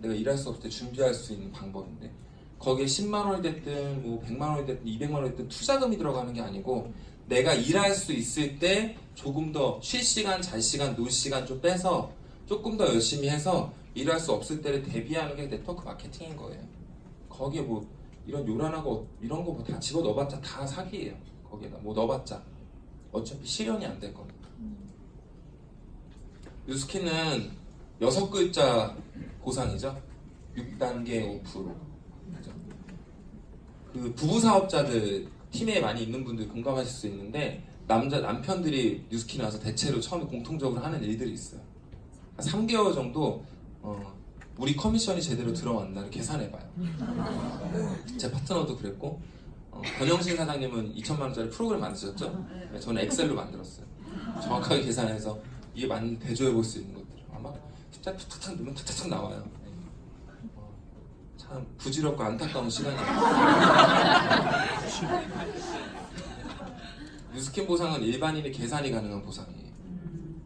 내가 일할 수 없을 때 준비할 수 있는 방법인데 거기에 10만 원이 됐든 뭐 100만 원이 됐든 200만 원이 됐든 투자금이 들어가는 게 아니고 내가 일할 수 있을 때 조금 더 쉴 시간, 잘 시간, 놀 시간 좀 빼서 조금 더 열심히 해서 일할 수 없을 때를 대비하는 게 네트워크 마케팅인 거예요. 거기에 뭐 이런 요란하고 이런 거 뭐 다 집어 넣어봤자 다 사기예요. 거기에다 뭐 넣어봤자 어차피 실현이 안 될 거니까. 뉴스킨은 6글자 보상이죠. 6단계 5%. 그죠? 그 부부 사업자들 팀에 많이 있는 분들 공감하실 수 있는데 남편들이 뉴스킨에 와서 대체로 처음에 공통적으로 하는 일들이 있어요. 3개월 정도 우리 커미션이 제대로 들어왔나를 계산해봐요. 제 파트너도 그랬고 권영신 사장님은 2천만 원짜리 프로그램 만드셨죠? 네, 저는 엑셀로 만들었어요. 정확하게 계산해서 이게 맞는 대조해볼 수 있는 것들 아마 숫자 탁탁탁 넣으면 탁탁탁 나와요. 네. 참 부질없고 안타까운 시간이에요. 뉴스킨 보상은 일반인의 계산이 가능한 보상이에요.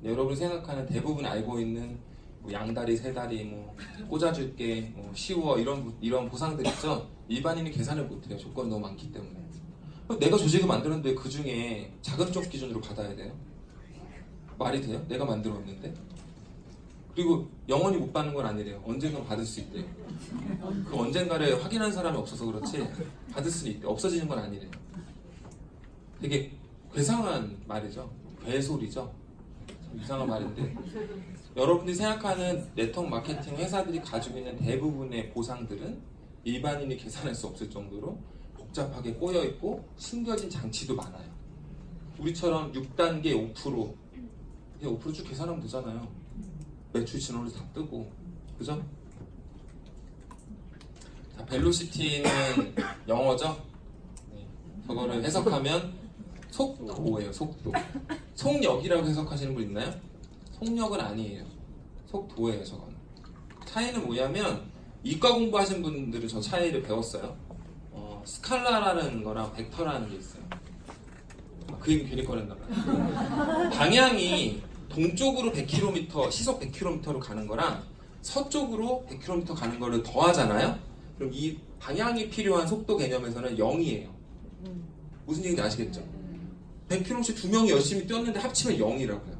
여러분이 생각하는 대부분 알고 있는 뭐 양다리, 세다리, 뭐 꽂아줄게, 뭐 쉬워 이런 보상들 있죠. 일반인이 계산을 못해요. 조건이 너무 많기 때문에. 내가 조직을 만들었는데 그 중에 작은 쪽 기준으로 받아야 돼요? 말이 돼요? 내가 만들었는데? 그리고 영원히 못 받는 건 아니래요. 언젠가 받을 수 있대요. 그 언젠가를 확인한 사람이 없어서 그렇지 받을 수는 있대. 없어지는 건 아니래요. 되게 괴상한 말이죠. 괴소리죠. 이상한 말인데 여러분들이 생각하는 네트워크 마케팅 회사들이 가지고 있는 대부분의 보상들은 일반인이 계산할 수 없을 정도로 복잡하게 꼬여있고 숨겨진 장치도 많아요. 우리처럼 6단계 5% 5%쭉 계산하면 되잖아요. 매출 진원을 다 뜨고 그죠? 자, 벨로시티는 영어죠? 네. 저거를 해석하면 속도예요. 속도. 속력이라고 해석하시는 분 있나요? 속력은 아니에요. 속도예요. 저건. 차이는 뭐냐면 이과 공부하신 분들은 저 차이를 배웠어요. 스칼라라는 거랑 벡터라는 게 있어요. 그 얘기 괜히 꺼냈나 봐요. 방향이 동쪽으로 100km, 시속 100km로 가는 거랑 서쪽으로 100km 가는 거를 더하잖아요. 그럼 이 방향이 필요한 속도 개념에서는 0이에요. 무슨 얘기인지 아시겠죠? 100km씩 두 명이 열심히 뛰었는데 합치면 0이라고요.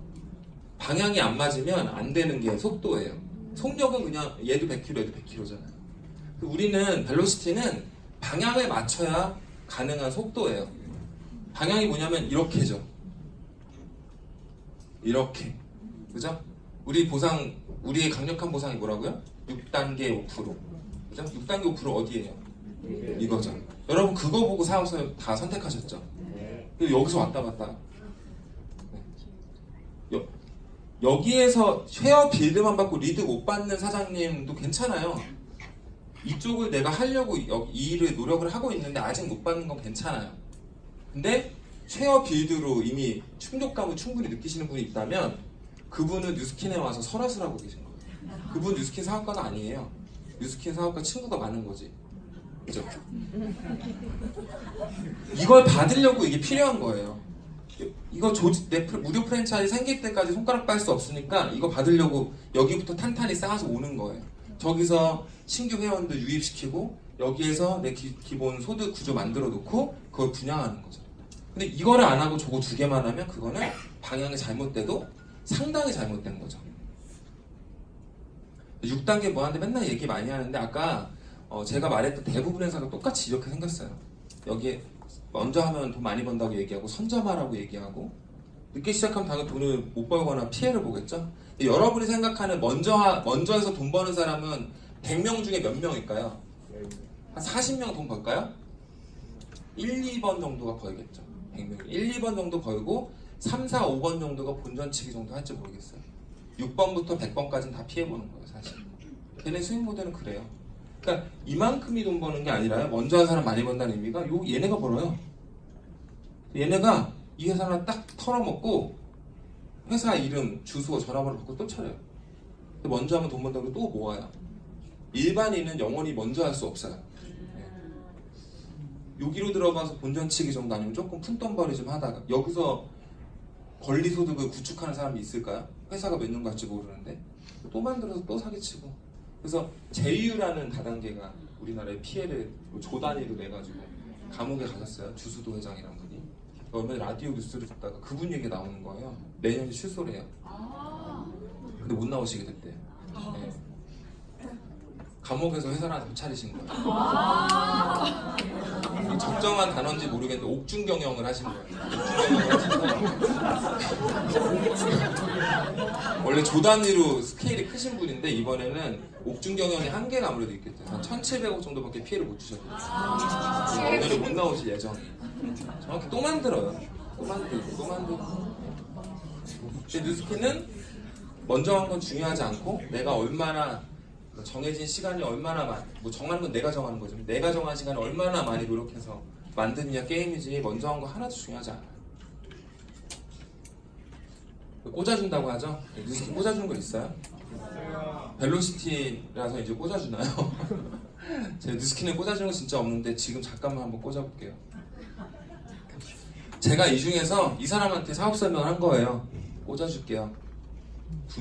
방향이 안 맞으면 안 되는 게 속도예요. 속력은 그냥 얘도 100km, 얘도 100km잖아요. 우리는 벨로시티는 방향을 맞춰야 가능한 속도예요. 방향이 뭐냐면 이렇게죠. 이렇게. 그죠? 우리의 강력한 보상이 뭐라고요? 6단계 5%. 그죠? 6단계 5% 어디예요? 이거죠. 여러분 그거 보고 사업소 다 선택하셨죠? 여기서 왔다 갔다. 여기에서 쉐어 빌드만 받고 리드 못 받는 사장님도 괜찮아요. 이쪽을 내가 하려고 이 일을 노력을 하고 있는데 아직 못 받는 건 괜찮아요. 근데 쉐어 빌드로 이미 충족감을 충분히 느끼시는 분이 있다면 그분은 뉴스킨에 와서 설화를 하고 계신 거예요. 그분 뉴스킨 사업가가 아니에요. 뉴스킨 사업가 친구가 많은 거지. 그죠? 이걸 받으려고 이게 필요한 거예요. 이거 내 무료 프랜차이즈 생길 때까지 손가락 빨 수 없으니까 이거 받으려고 여기부터 탄탄히 쌓아서 오는 거예요. 저기서 신규 회원들 유입시키고 여기에서 내 기본 소득 구조 만들어 놓고 그걸 분양하는 거죠. 근데 이거를 안 하고 저거 두 개만 하면 그거는 방향이 잘못돼도 상당히 잘못된 거죠. 6단계 뭐 하는데 맨날 얘기 많이 하는데 아까 제가 말했던 대부분의 회사가 똑같이 이렇게 생겼어요. 여기에 먼저 하면 돈 많이 번다고 얘기하고 선점하라고 얘기하고 늦게 시작하면 당연히 돈을 못 벌거나 피해를 보겠죠. 여러분이 생각하는 먼저 해서 돈 버는 사람은 100명 중에 몇 명일까요? 한 40명 돈 벌까요? 1, 2번 정도가 벌겠죠. 100명 1, 2번 정도 벌고 3, 4, 5번 정도가 본전치기 정도 할지 모르겠어요. 6번부터 100번까지는 다 피해보는 거예요, 사실. 걔네 수익 모델은 그래요. 그러니까 이만큼이 돈 버는 게 아니라요. 먼저 한 사람 많이 번다는 의미가 얘네가 벌어요. 얘네가 이 회사 하나 딱 털어먹고 회사 이름, 주소, 전화번호 받고 또 차려요. 먼저 하면 돈 번다고 또 모아요. 일반인은 영원히 먼저 할 수 없어요. 여기로 들어가서 본전치기 정도 아니면 조금 푼돈벌이 좀 하다가 여기서 권리소득을 구축하는 사람이 있을까요? 회사가 몇 년 갈지 모르는데 또 만들어서 또 사기치고. 그래서 제휴라는 다단계가 우리나라의 피해를 조 단위로 내가지고 감옥에 가셨어요. 주수도 회장이란 분이. 얼마 전에 라디오 뉴스를 듣다가 그분 얘기 나오는 거예요. 내년에 출소를 해요. 근데 못 나오시게 됐대요. 네. 감옥에서 회사를 하나 더 차리신 거예요. 적정한 단어인지 모르겠는데 옥중 경영을 하신 거예요. 옥중 경영을 하셔서 원래 조 단위로 스케일이 크신 분인데 이번에는 옥중 경영의 한계가 아무래도 있겠죠. 한 1,700억 정도밖에 피해를 못 주셨거든요. 오늘은 못 나오실 예정이에요. 정확히 또 만들어요. 또 만들고. 근데 뉴스킨은 먼저 한 건 중요하지 않고 내가 얼마나 정해진 시간이 얼마나 뭐 정하는 건 내가 정하는 거죠. 내가 정한 시간을 얼마나 많이 노력해서 만드느냐 게임이지 먼저 한 거 하나도 중요하지 않아요. 꽂아준다고 하죠? 뉴스킨 꽂아주는 거 있어요? 벨로시티라서 이제 꽂아주나요? 제가 뉴스킨에 꽂아주는 거 진짜 없는데 지금 잠깐만 한번 꽂아볼게요. 제가 이 중에서 이 사람한테 사업 설명을 한 거예요. 꽂아줄게요.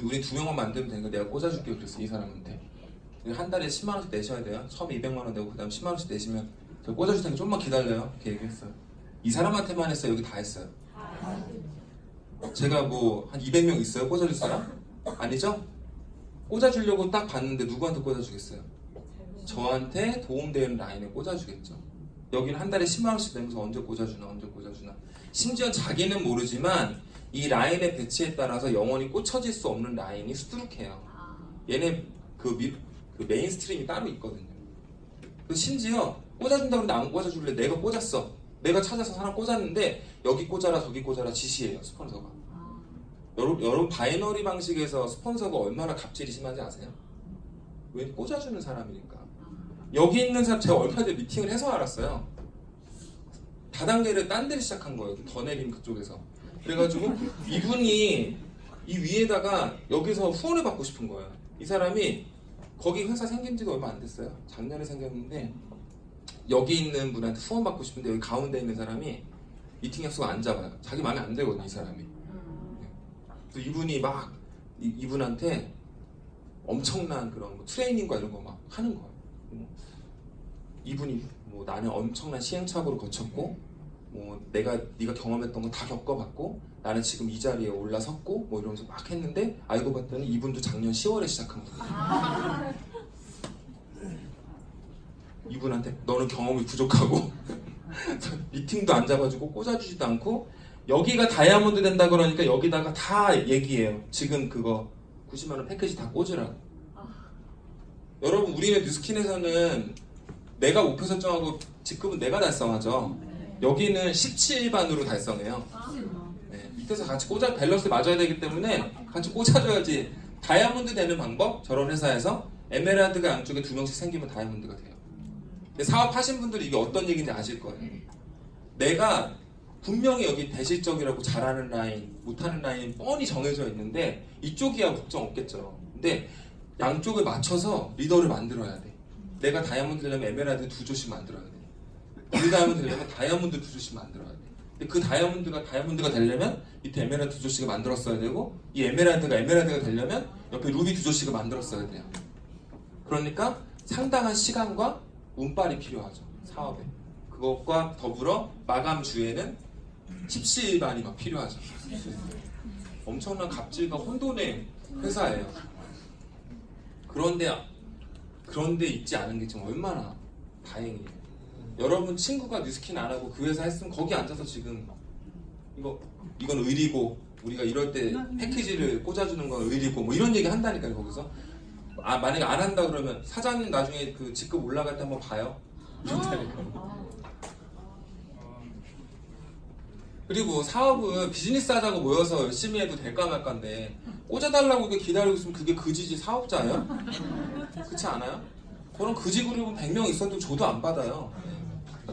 우리 2명만 만들면 되니까 내가 꽂아줄게요. 그랬어 이 사람한테. 한 달에 10만 원씩 내셔야 돼요. 처음에 200만 원 내고 그 다음 10만 원씩 내시면 저 꽂아줄 테니까 좀만 기다려요. 이렇게 얘기했어요. 이 사람한테만 했어요. 여기 다 했어요. 제가 뭐 한 200명 있어요? 꽂아줄 사람? 아니죠? 꽂아주려고 딱 봤는데 누구한테 꽂아주겠어요? 저한테 도움되는 라인에 꽂아주겠죠. 여기는 한 달에 10만 원씩 내면서 언제 꽂아주나. 심지어 자기는 모르지만 이 라인의 배치에 따라서 영원히 꽂혀질 수 없는 라인이 수두룩해요. 얘네 그 메인스트림이 따로 있거든요. 심지어 꽂아준다고 했는데 안 꽂아줄래? 내가 꽂았어. 내가 찾아서 사람 꽂았는데 여기 꽂아라 저기 꽂아라 지시해요. 스폰서가. 여러분 바이너리 방식에서 스폰서가 얼마나 갑질이 심한지 아세요? 왜 꽂아주는 사람이니까. 여기 있는 사람 제가 얼마 전에 미팅을 해서 알았어요. 다단계를 딴 데를 시작한 거예요. 더 내림 그쪽에서. 그래가지고 이분이 이 위에다가 여기서 후원을 받고 싶은 거예요. 이 사람이 거기 회사 생긴 지도 얼마 안 됐어요. 작년에 생겼는데 여기 있는 분한테 후원 받고 싶은데 여기 가운데 있는 사람이 미팅 약속 안 잡아요. 자기 마음에 안 들거든요. 이 사람이. 그래서 이분이 막 이분한테 엄청난 그런 뭐 트레이닝과 이런 거 막 하는 거예요. 이분이 뭐 나는 엄청난 시행착오를 거쳤고 뭐 네가 경험했던 거 다 겪어봤고 나는 지금 이 자리에 올라섰고 뭐 이러면서 막 했는데 알고 봤더니 이분도 작년 10월에 시작한 거예요. 이분한테 너는 경험이 부족하고 미팅도 안 잡아주고 꽂아주지도 않고 여기가 다이아몬드 된다 그러니까 여기다가 다 얘기해요. 지금 그거 90만 원 패키지 다 꽂으라고. 여러분 우리는 뉴스킨에서는 내가 목표 설정하고 직급은 내가 달성하죠. 여기는 17반으로 달성해요. 네, 밑에서 같이 밸런스 맞아야 되기 때문에 같이 꽂아줘야지. 다이아몬드 되는 방법 저런 회사에서 에메랄드가 양쪽에 2명씩 생기면 다이아몬드가 돼요. 근데 사업하신 분들이 이게 어떤 얘기인지 아실 거예요. 내가 분명히 여기 대실적이라고 잘하는 라인, 못하는 라인 뻔히 정해져 있는데 이쪽이야 걱정 없겠죠. 근데 양쪽을 맞춰서 리더를 만들어야 돼. 내가 다이아몬드 되려면 에메랄드 2조씩 만들어야 돼. 우리 다이아몬드 되려면 다이아몬드 2조씩 만들어야 돼. 근데 그 다이아몬드가 되려면 밑에 에메랄드 2조씩을 만들었어야 되고, 이 에메랄드가 되려면 옆에 루비 2조씩을 만들었어야 돼요. 그러니까 상당한 시간과 운빨이 필요하죠, 사업에. 그것과 더불어 마감 주에는 십시일반이 막 필요하죠. 엄청난 갑질과 혼돈의 회사예요. 그런데 있지 않은 게 지금 얼마나 다행이에요. 여러분 친구가 뉴스킨 안 하고 그 회사 했으면 거기 앉아서 지금 이건 의리고, 우리가 이럴 때 패키지를 꽂아주는 건 의리고, 뭐 이런 얘기 한다니까요. 거기서 만약에 안 한다 그러면 사장님 나중에 그 직급 올라갈 때 한번 봐요. 이런다니까요. 그리고 사업은 비즈니스 하자고 모여서 열심히 해도 될까 말까인데, 꽂아달라고 기다리고 있으면 그게 그지지 사업자예요? 그렇지 않아요? 그런 그지 그룹은 100명 있어도 저도 안 받아요.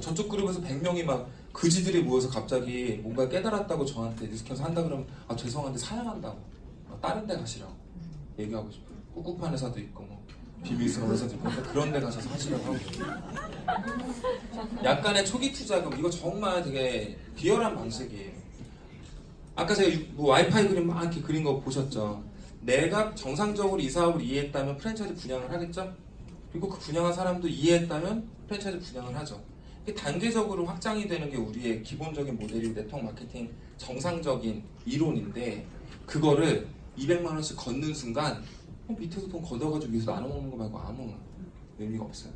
저쪽 그룹에서 100명이 막 그지들이 모여서 갑자기 뭔가 깨달았다고 저한테 뉴스캔에서 한다 그러면 죄송한데 사양한다고, 다른 데 가시라고 얘기하고 싶어요. 꾹꾹한 회사도 있고 뭐 비밀스러운 회사도 있고, 그런 데 가셔서 하시라고 하고. 약간의 초기 투자금, 이거 정말 되게 비열한 방식이에요. 아까 제가 뭐 와이파이 그림 막 이렇게 그린 거 보셨죠? 내가 정상적으로 이 사업을 이해했다면 프랜차이즈 분양을 하겠죠? 그리고 그 분양한 사람도 이해했다면 프랜차이즈 분양을 하죠. 이게 단계적으로 확장이 되는 게 우리의 기본적인 모델이고 네트워크 마케팅 정상적인 이론인데, 그거를 200만 원씩 걷는 순간 밑에서 돈 걷어가지고 위에서 나눠 먹는 거 말고 아무 의미가 없어요.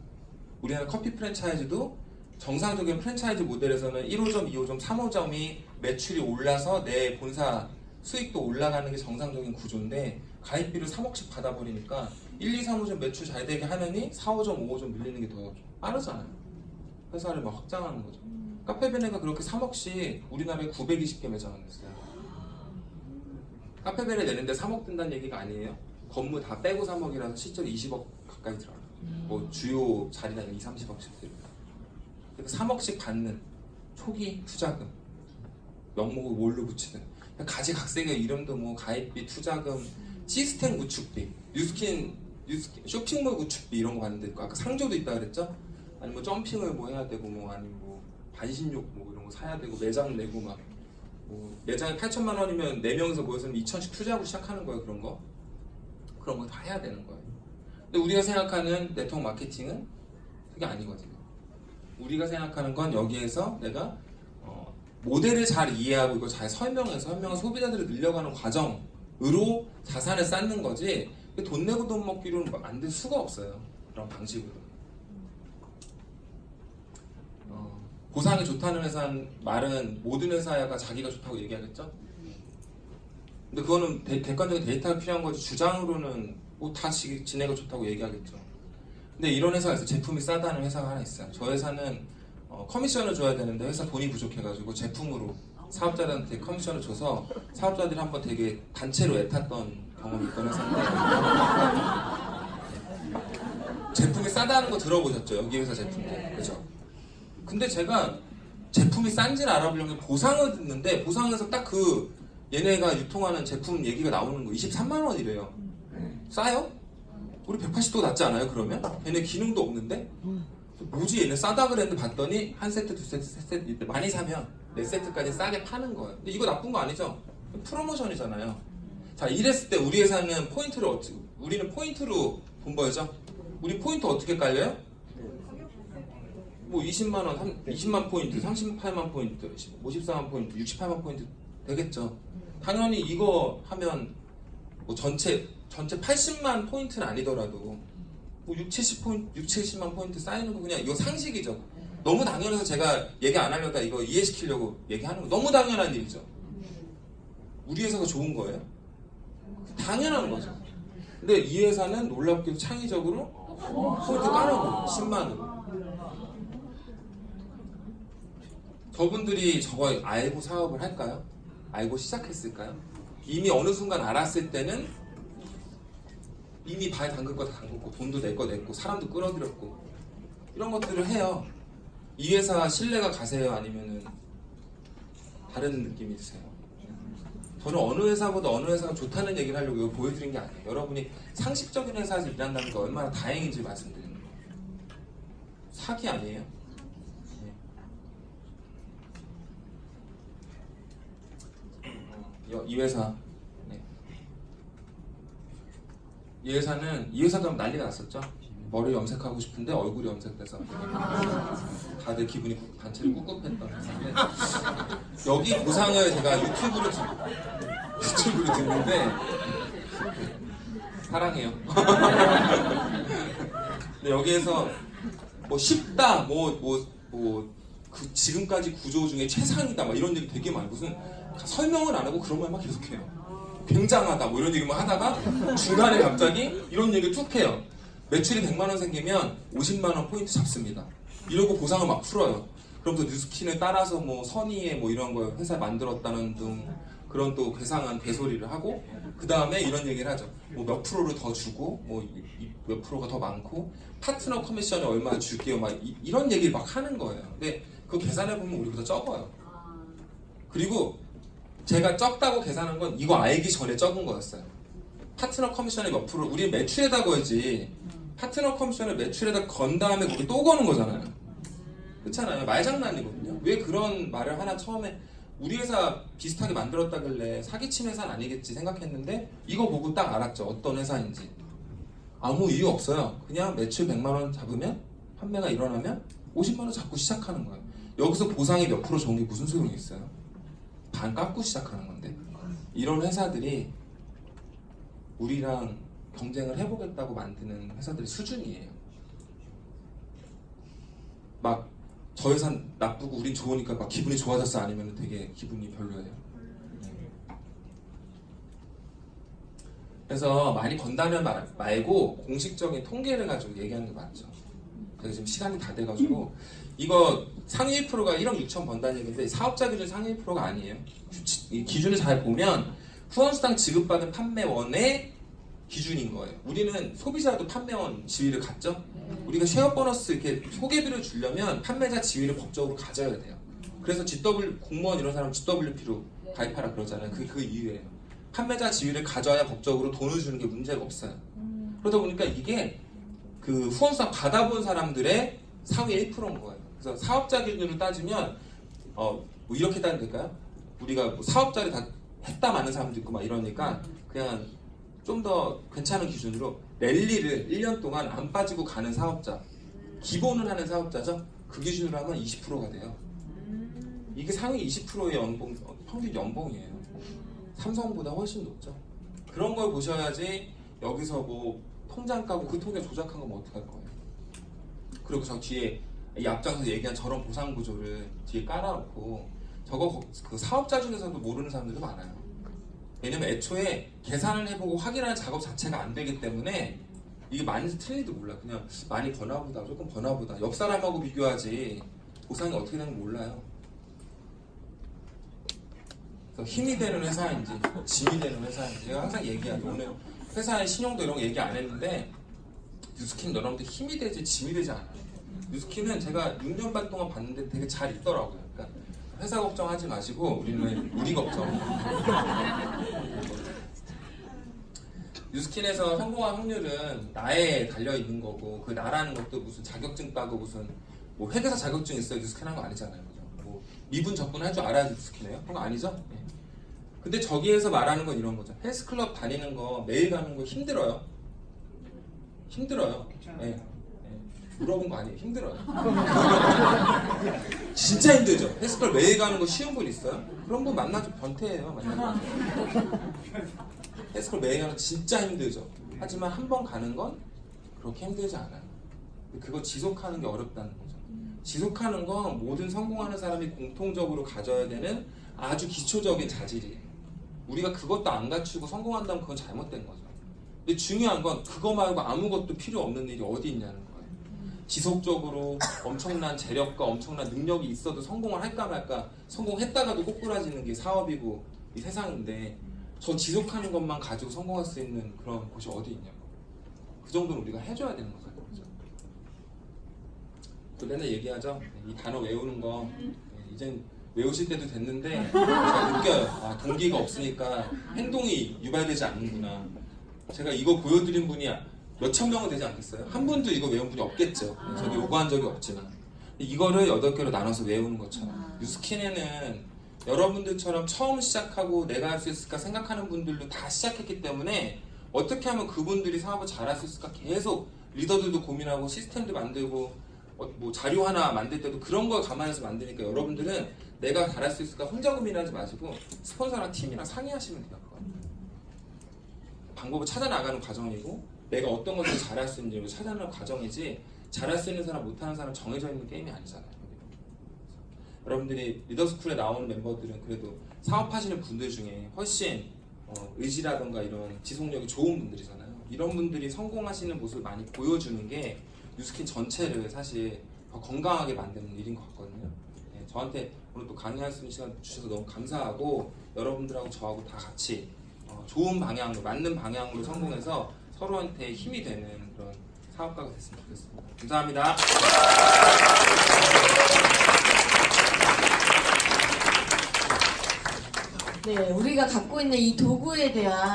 우리나라 커피 프랜차이즈도 정상적인 프랜차이즈 모델에서는 1호점, 2호점, 3호점이 매출이 올라서 내 본사 수익도 올라가는 게 정상적인 구조인데, 가입비를 3억씩 받아버리니까 1, 2, 3호점 매출 잘 되게 하느니 4, 5점, 5호점 밀리는 게 더 빠르잖아요. 회사를 막 확장하는 거죠. 카페베네가 그렇게 3억씩 우리나라에 920개 매장을 냈어요. 카페베네 내는데 3억 든다는 얘기가 아니에요. 건물 다 빼고 3억이라서 실제로 20억 가까이 들어요. 뭐 주요 자리나 2, 30억씩 들어요. 3억씩 받는 초기 투자금, 명목을 뭘로 붙이든, 가지각색의 이름도 뭐 가입비, 투자금, 시스템 구축비, 뉴스킨 쇼핑몰 구축비 이런 거 받는데, 아까 상조도 있다 그랬죠? 아니 뭐 점핑을 뭐 해야 되고, 뭐 아니면 뭐 반신욕 뭐 이런 거 사야 되고, 매장 내고 막 뭐 매장에 8천만 원이면 4명이서 모여서 2천씩 투자하고 시작하는 거예요. 그런 거 다 해야 되는 거예요. 근데 우리가 생각하는 네트워크 마케팅은 그게 아니거든요. 우리가 생각하는 건 여기에서 내가 모델을 잘 이해하고 이걸 잘 설명해서 소비자들을 늘려가는 과정으로 자산을 쌓는 거지, 돈 내고 돈 먹기로는 만들 수가 없어요. 그런 방식으로. 보상이 좋다는 회사는 말은 모든 회사가 자기가 좋다고 얘기하겠죠? 근데 그거는 객관적인 데이터가 필요한 거지, 주장으로는 뭐 다 지네가 좋다고 얘기하겠죠. 근데 이런 회사가 있어요. 제품이 싸다는 회사가 하나 있어요. 저 회사는 커미션을 줘야 되는데 회사 돈이 부족해가지고 제품으로 사업자들한테 커미션을 줘서 사업자들이 한번 되게 단체로 애탔던 경험이 있던 회사인데, 제품이 싸다는 거 들어보셨죠? 여기 회사 제품들, 그죠? 근데 제가 제품이 싼지를 알아보려면 보상을 듣는데, 보상에서 딱 얘네가 유통하는 제품 얘기가 나오는 거 23만 원이래요. 싸요? 우리 180도 낫지 않아요? 그러면? 얘네 기능도 없는데? 뭐지 얘네 싸다 그랬는데 봤더니 한 세트, 두 세트, 세 세트 많이 사면 4세트까지 싸게 파는 거예요. 근데 이거 나쁜 거 아니죠? 프로모션이잖아요. 자, 이랬을 때 우리 회사는 우리는 포인트로 돈 벌죠? 우리 포인트 어떻게 깔려요? 뭐 20만 20만 포인트, 38만 포인트, 54만 포인트, 68만 포인트 되겠죠. 당연히 이거 하면 뭐 전체 80만 포인트는 아니더라도 뭐 70만 포인트 쌓이는 거, 그냥 이거 상식이죠. 너무 당연해서 제가 얘기 안 하려다 이거 이해시키려고 얘기하는 거, 너무 당연한 일이죠. 우리 회사가 좋은 거예요? 당연한 거죠. 근데 이 회사는 놀랍게도 창의적으로 포인트 깔아버려요. 10만으로. 저분들이 저거 알고 사업을 할까요? 알고 시작했을까요? 이미 어느 순간 알았을 때는 이미 발 담글 거 다 담글고, 돈도 낼 거 냈고, 사람도 끌어들였고, 이런 것들을 해요. 이 회사 신뢰가 가세요? 아니면은 다른 느낌이 드세요? 저는 어느 회사보다 어느 회사가 좋다는 얘기를 하려고 이거 보여드린 게 아니에요. 여러분이 상식적인 회사에서 일한다는 게 얼마나 다행인지 말씀드리는 거예요. 사기 아니에요? 이 회사, 네. 이 회사도 난리가 났었죠. 머리 염색하고 싶은데 얼굴이 염색돼서 다들 기분이 단체로 꿉꿉했던 회사인데, 여기 보상을 제가 유튜브로 듣는데 사랑해요. 근데 여기에서 뭐 쉽다, 그 지금까지 구조 중에 최상이다, 막 이런 얘기 되게 많이, 무슨 설명을 안 하고 그런 말만 계속해요. 굉장하다, 뭐 이런 얘기만 하다가 중간에 갑자기 이런 얘기 툭 해요. 매출이 100만 원 생기면 50만 원 포인트 잡습니다. 이러고 보상을 막 풀어요. 그럼 또 뉴스킨을 따라서 뭐 선의에 뭐 이런 거 회사 만들었다는 등 그런 또 괴상한 개소리를 하고, 그 다음에 이런 얘기를 하죠. 뭐 몇 프로를 더 주고, 뭐 몇 프로가 더 많고, 파트너 커미션에 얼마 줄게요, 막 이런 얘기를 막 하는 거예요. 근데 그 계산해 보면 우리보다 적어요. 그리고 제가 적다고 계산한 건 이거 알기 전에 적은 거였어요. 파트너 커미션에 몇 프로, 우리 매출에다 거야지. 파트너 커미션을 매출에다 건 다음에 우리 또 거는 거잖아요. 그렇잖아요. 말장난이거든요. 왜 그런 말을 하나 처음에 우리 회사 비슷하게 만들었다길래 사기친 회사는 아니겠지 생각했는데, 이거 보고 딱 알았죠. 어떤 회사인지. 아무 이유 없어요. 그냥 매출 100만 원 잡으면, 판매가 일어나면 50만 원 잡고 시작하는 거예요. 여기서 보상이 몇 프로 좋은 게 무슨 소용이 있어요? 반 깎고 시작하는 건데. 이런 회사들이 우리랑 경쟁을 해보겠다고 만드는 회사들의 수준이에요. 막 저 회사 나쁘고 우린 좋으니까 막 기분이 좋아졌어, 아니면 되게 기분이 별로예요. 그래서 많이 건다는 말 말고 공식적인 통계를 가지고 얘기하는 게 맞죠. 제가 지금 시간이 다 돼가지고, 이거 상위 1%가 1억 6천 번다는 얘기인데 사업자 기준 상위 1%가 아니에요. 이 기준을 잘 보면 후원수당 지급받은 판매원의 기준인 거예요. 우리는 소비자도 판매원 지위를 갖죠. 우리가 쉐어 보너스 이렇게 소개비를 주려면 판매자 지위를 법적으로 가져야 돼요. 그래서 GW 공무원 이런 사람 GWP로 가입하라 그러잖아요. 그 이유예요. 판매자 지위를 가져야 법적으로 돈을 주는 게 문제가 없어요. 그러다 보니까 이게 그 후원수당 받아본 사람들의 상위 1%인 거예요. 그래서 사업자 기준으로 따지면 뭐 이렇게 따면 될까요? 우리가 뭐 사업자를 다 했다 많은 사람도 있고 막 이러니까 그냥 좀 더 괜찮은 기준으로 랠리를 1년 동안 안 빠지고 가는 사업자, 기본을 하는 사업자죠. 그 기준으로 하면 20%가 돼요. 이게 상위 20%의 연봉, 평균 연봉이에요. 삼성보다 훨씬 높죠. 그런 걸 보셔야지. 여기서 뭐 통장 까고 그 통장 조작한 거면 어떡할 거예요. 그리고 저 뒤에 이 앞장에서 얘기한 저런 보상 구조를 뒤에 깔아놓고, 저거 그 사업자 중에서도 모르는 사람들도 많아요. 왜냐면 애초에 계산을 해보고 확인하는 작업 자체가 안 되기 때문에 이게 많이 틀리도 몰라. 그냥 많이 버나보다, 조금 버나보다, 옆 사람하고 비교하지 보상이 어떻게 되는지 몰라요. 그래서 힘이 되는 회사인지 짐이 되는 회사인지 제가 항상 얘기하죠. 오늘 회사의 신용도 이런 거 얘기 안 했는데, 뉴스킨 여러분들 힘이 되지 짐이 되지 않아요. 뉴스킨은 제가 6년 반 동안 봤는데 되게 잘 있더라고요. 그러니까 회사 걱정하지 마시고 우리는 우리 걱정. 뉴스킨에서 성공한 확률은 나에 달려 있는 거고, 그 나라는 것도 무슨 자격증 따고 무슨 뭐 회계사 자격증 있어야 뉴스킨 한 거 아니잖아요. 그죠? 뭐 미분 적분 할 줄 알아야 뉴스킨이에요? 그런 거 아니죠? 네. 근데 저기에서 말하는 건 이런 거죠. 헬스클럽 다니는 거, 매일 가는 거 힘들어요. 힘들어요. 네. 물어본 거 아니에요. 힘들어요. 진짜 힘들죠. 헬스클럽 매일 가는 거 쉬운 분 있어요? 그런 분 만나죠. 변태예요. 만나죠. 헬스클럽 매일 가는 거 진짜 힘들죠. 하지만 한 번 가는 건 그렇게 힘들지 않아요. 그거 지속하는 게 어렵다는 거죠. 지속하는 건 모든 성공하는 사람이 공통적으로 가져야 되는 아주 기초적인 자질이에요. 우리가 그것도 안 갖추고 성공한다면 그건 잘못된 거죠. 근데 중요한 건 그거 말고 아무것도 필요 없는 일이 어디 있냐는 거예요. 지속적으로 엄청난 재력과 엄청난 능력이 있어도 성공을 할까 말까, 성공했다가도 꼬꾸라지는 게 사업이고 이 세상인데, 저 지속하는 것만 가지고 성공할 수 있는 그런 곳이 어디 있냐고. 그 정도는 우리가 해줘야 되는 거죠. 또 맨날 얘기하죠. 이 단어 외우는 거 이젠 외우실 때도 됐는데 제가 느껴요. 아, 동기가 없으니까 행동이 유발되지 않는구나. 제가 이거 보여드린 분이 몇천 명은 되지 않겠어요? 한 분도 이거 외운 분이 없겠죠. 저도 요구한 적이 없지만 이거를 8개로 나눠서 외우는 것처럼 뉴스킨에는 여러분들처럼 처음 시작하고 내가 할 수 있을까 생각하는 분들도 다 시작했기 때문에 어떻게 하면 그분들이 사업을 잘할 수 있을까 계속 리더들도 고민하고 시스템도 만들고 뭐 자료 하나 만들 때도 그런 걸 감안해서 만드니까 여러분들은 내가 잘할 수 있을까 혼자 고민하지 마시고 스폰서랑 팀이랑 상의하시면 돼요. 그건. 방법을 찾아 나가는 과정이고 내가 어떤 것을 잘할 수 있는지 찾아내는 과정이지 잘할 수 있는 사람 못하는 사람 정해져 있는 게임이 아니잖아요. 여러분들이 리더스쿨에 나오는 멤버들은 그래도 사업하시는 분들 중에 훨씬 의지라던가 이런 지속력이 좋은 분들이잖아요. 이런 분들이 성공하시는 모습을 많이 보여주는 게 뉴스킨 전체를 사실 더 건강하게 만드는 일인 것 같거든요. 네, 저한테 오늘 또 강의할 수 있는 시간 주셔서 너무 감사하고 여러분들하고 저하고 다 같이 좋은 방향으로 맞는 방향으로 성공해서 서로한테 힘이 되는 그런 사업가가 됐으면 좋겠습니다. 감사합니다. 네, 우리가 갖고 있는 이 도구에 대한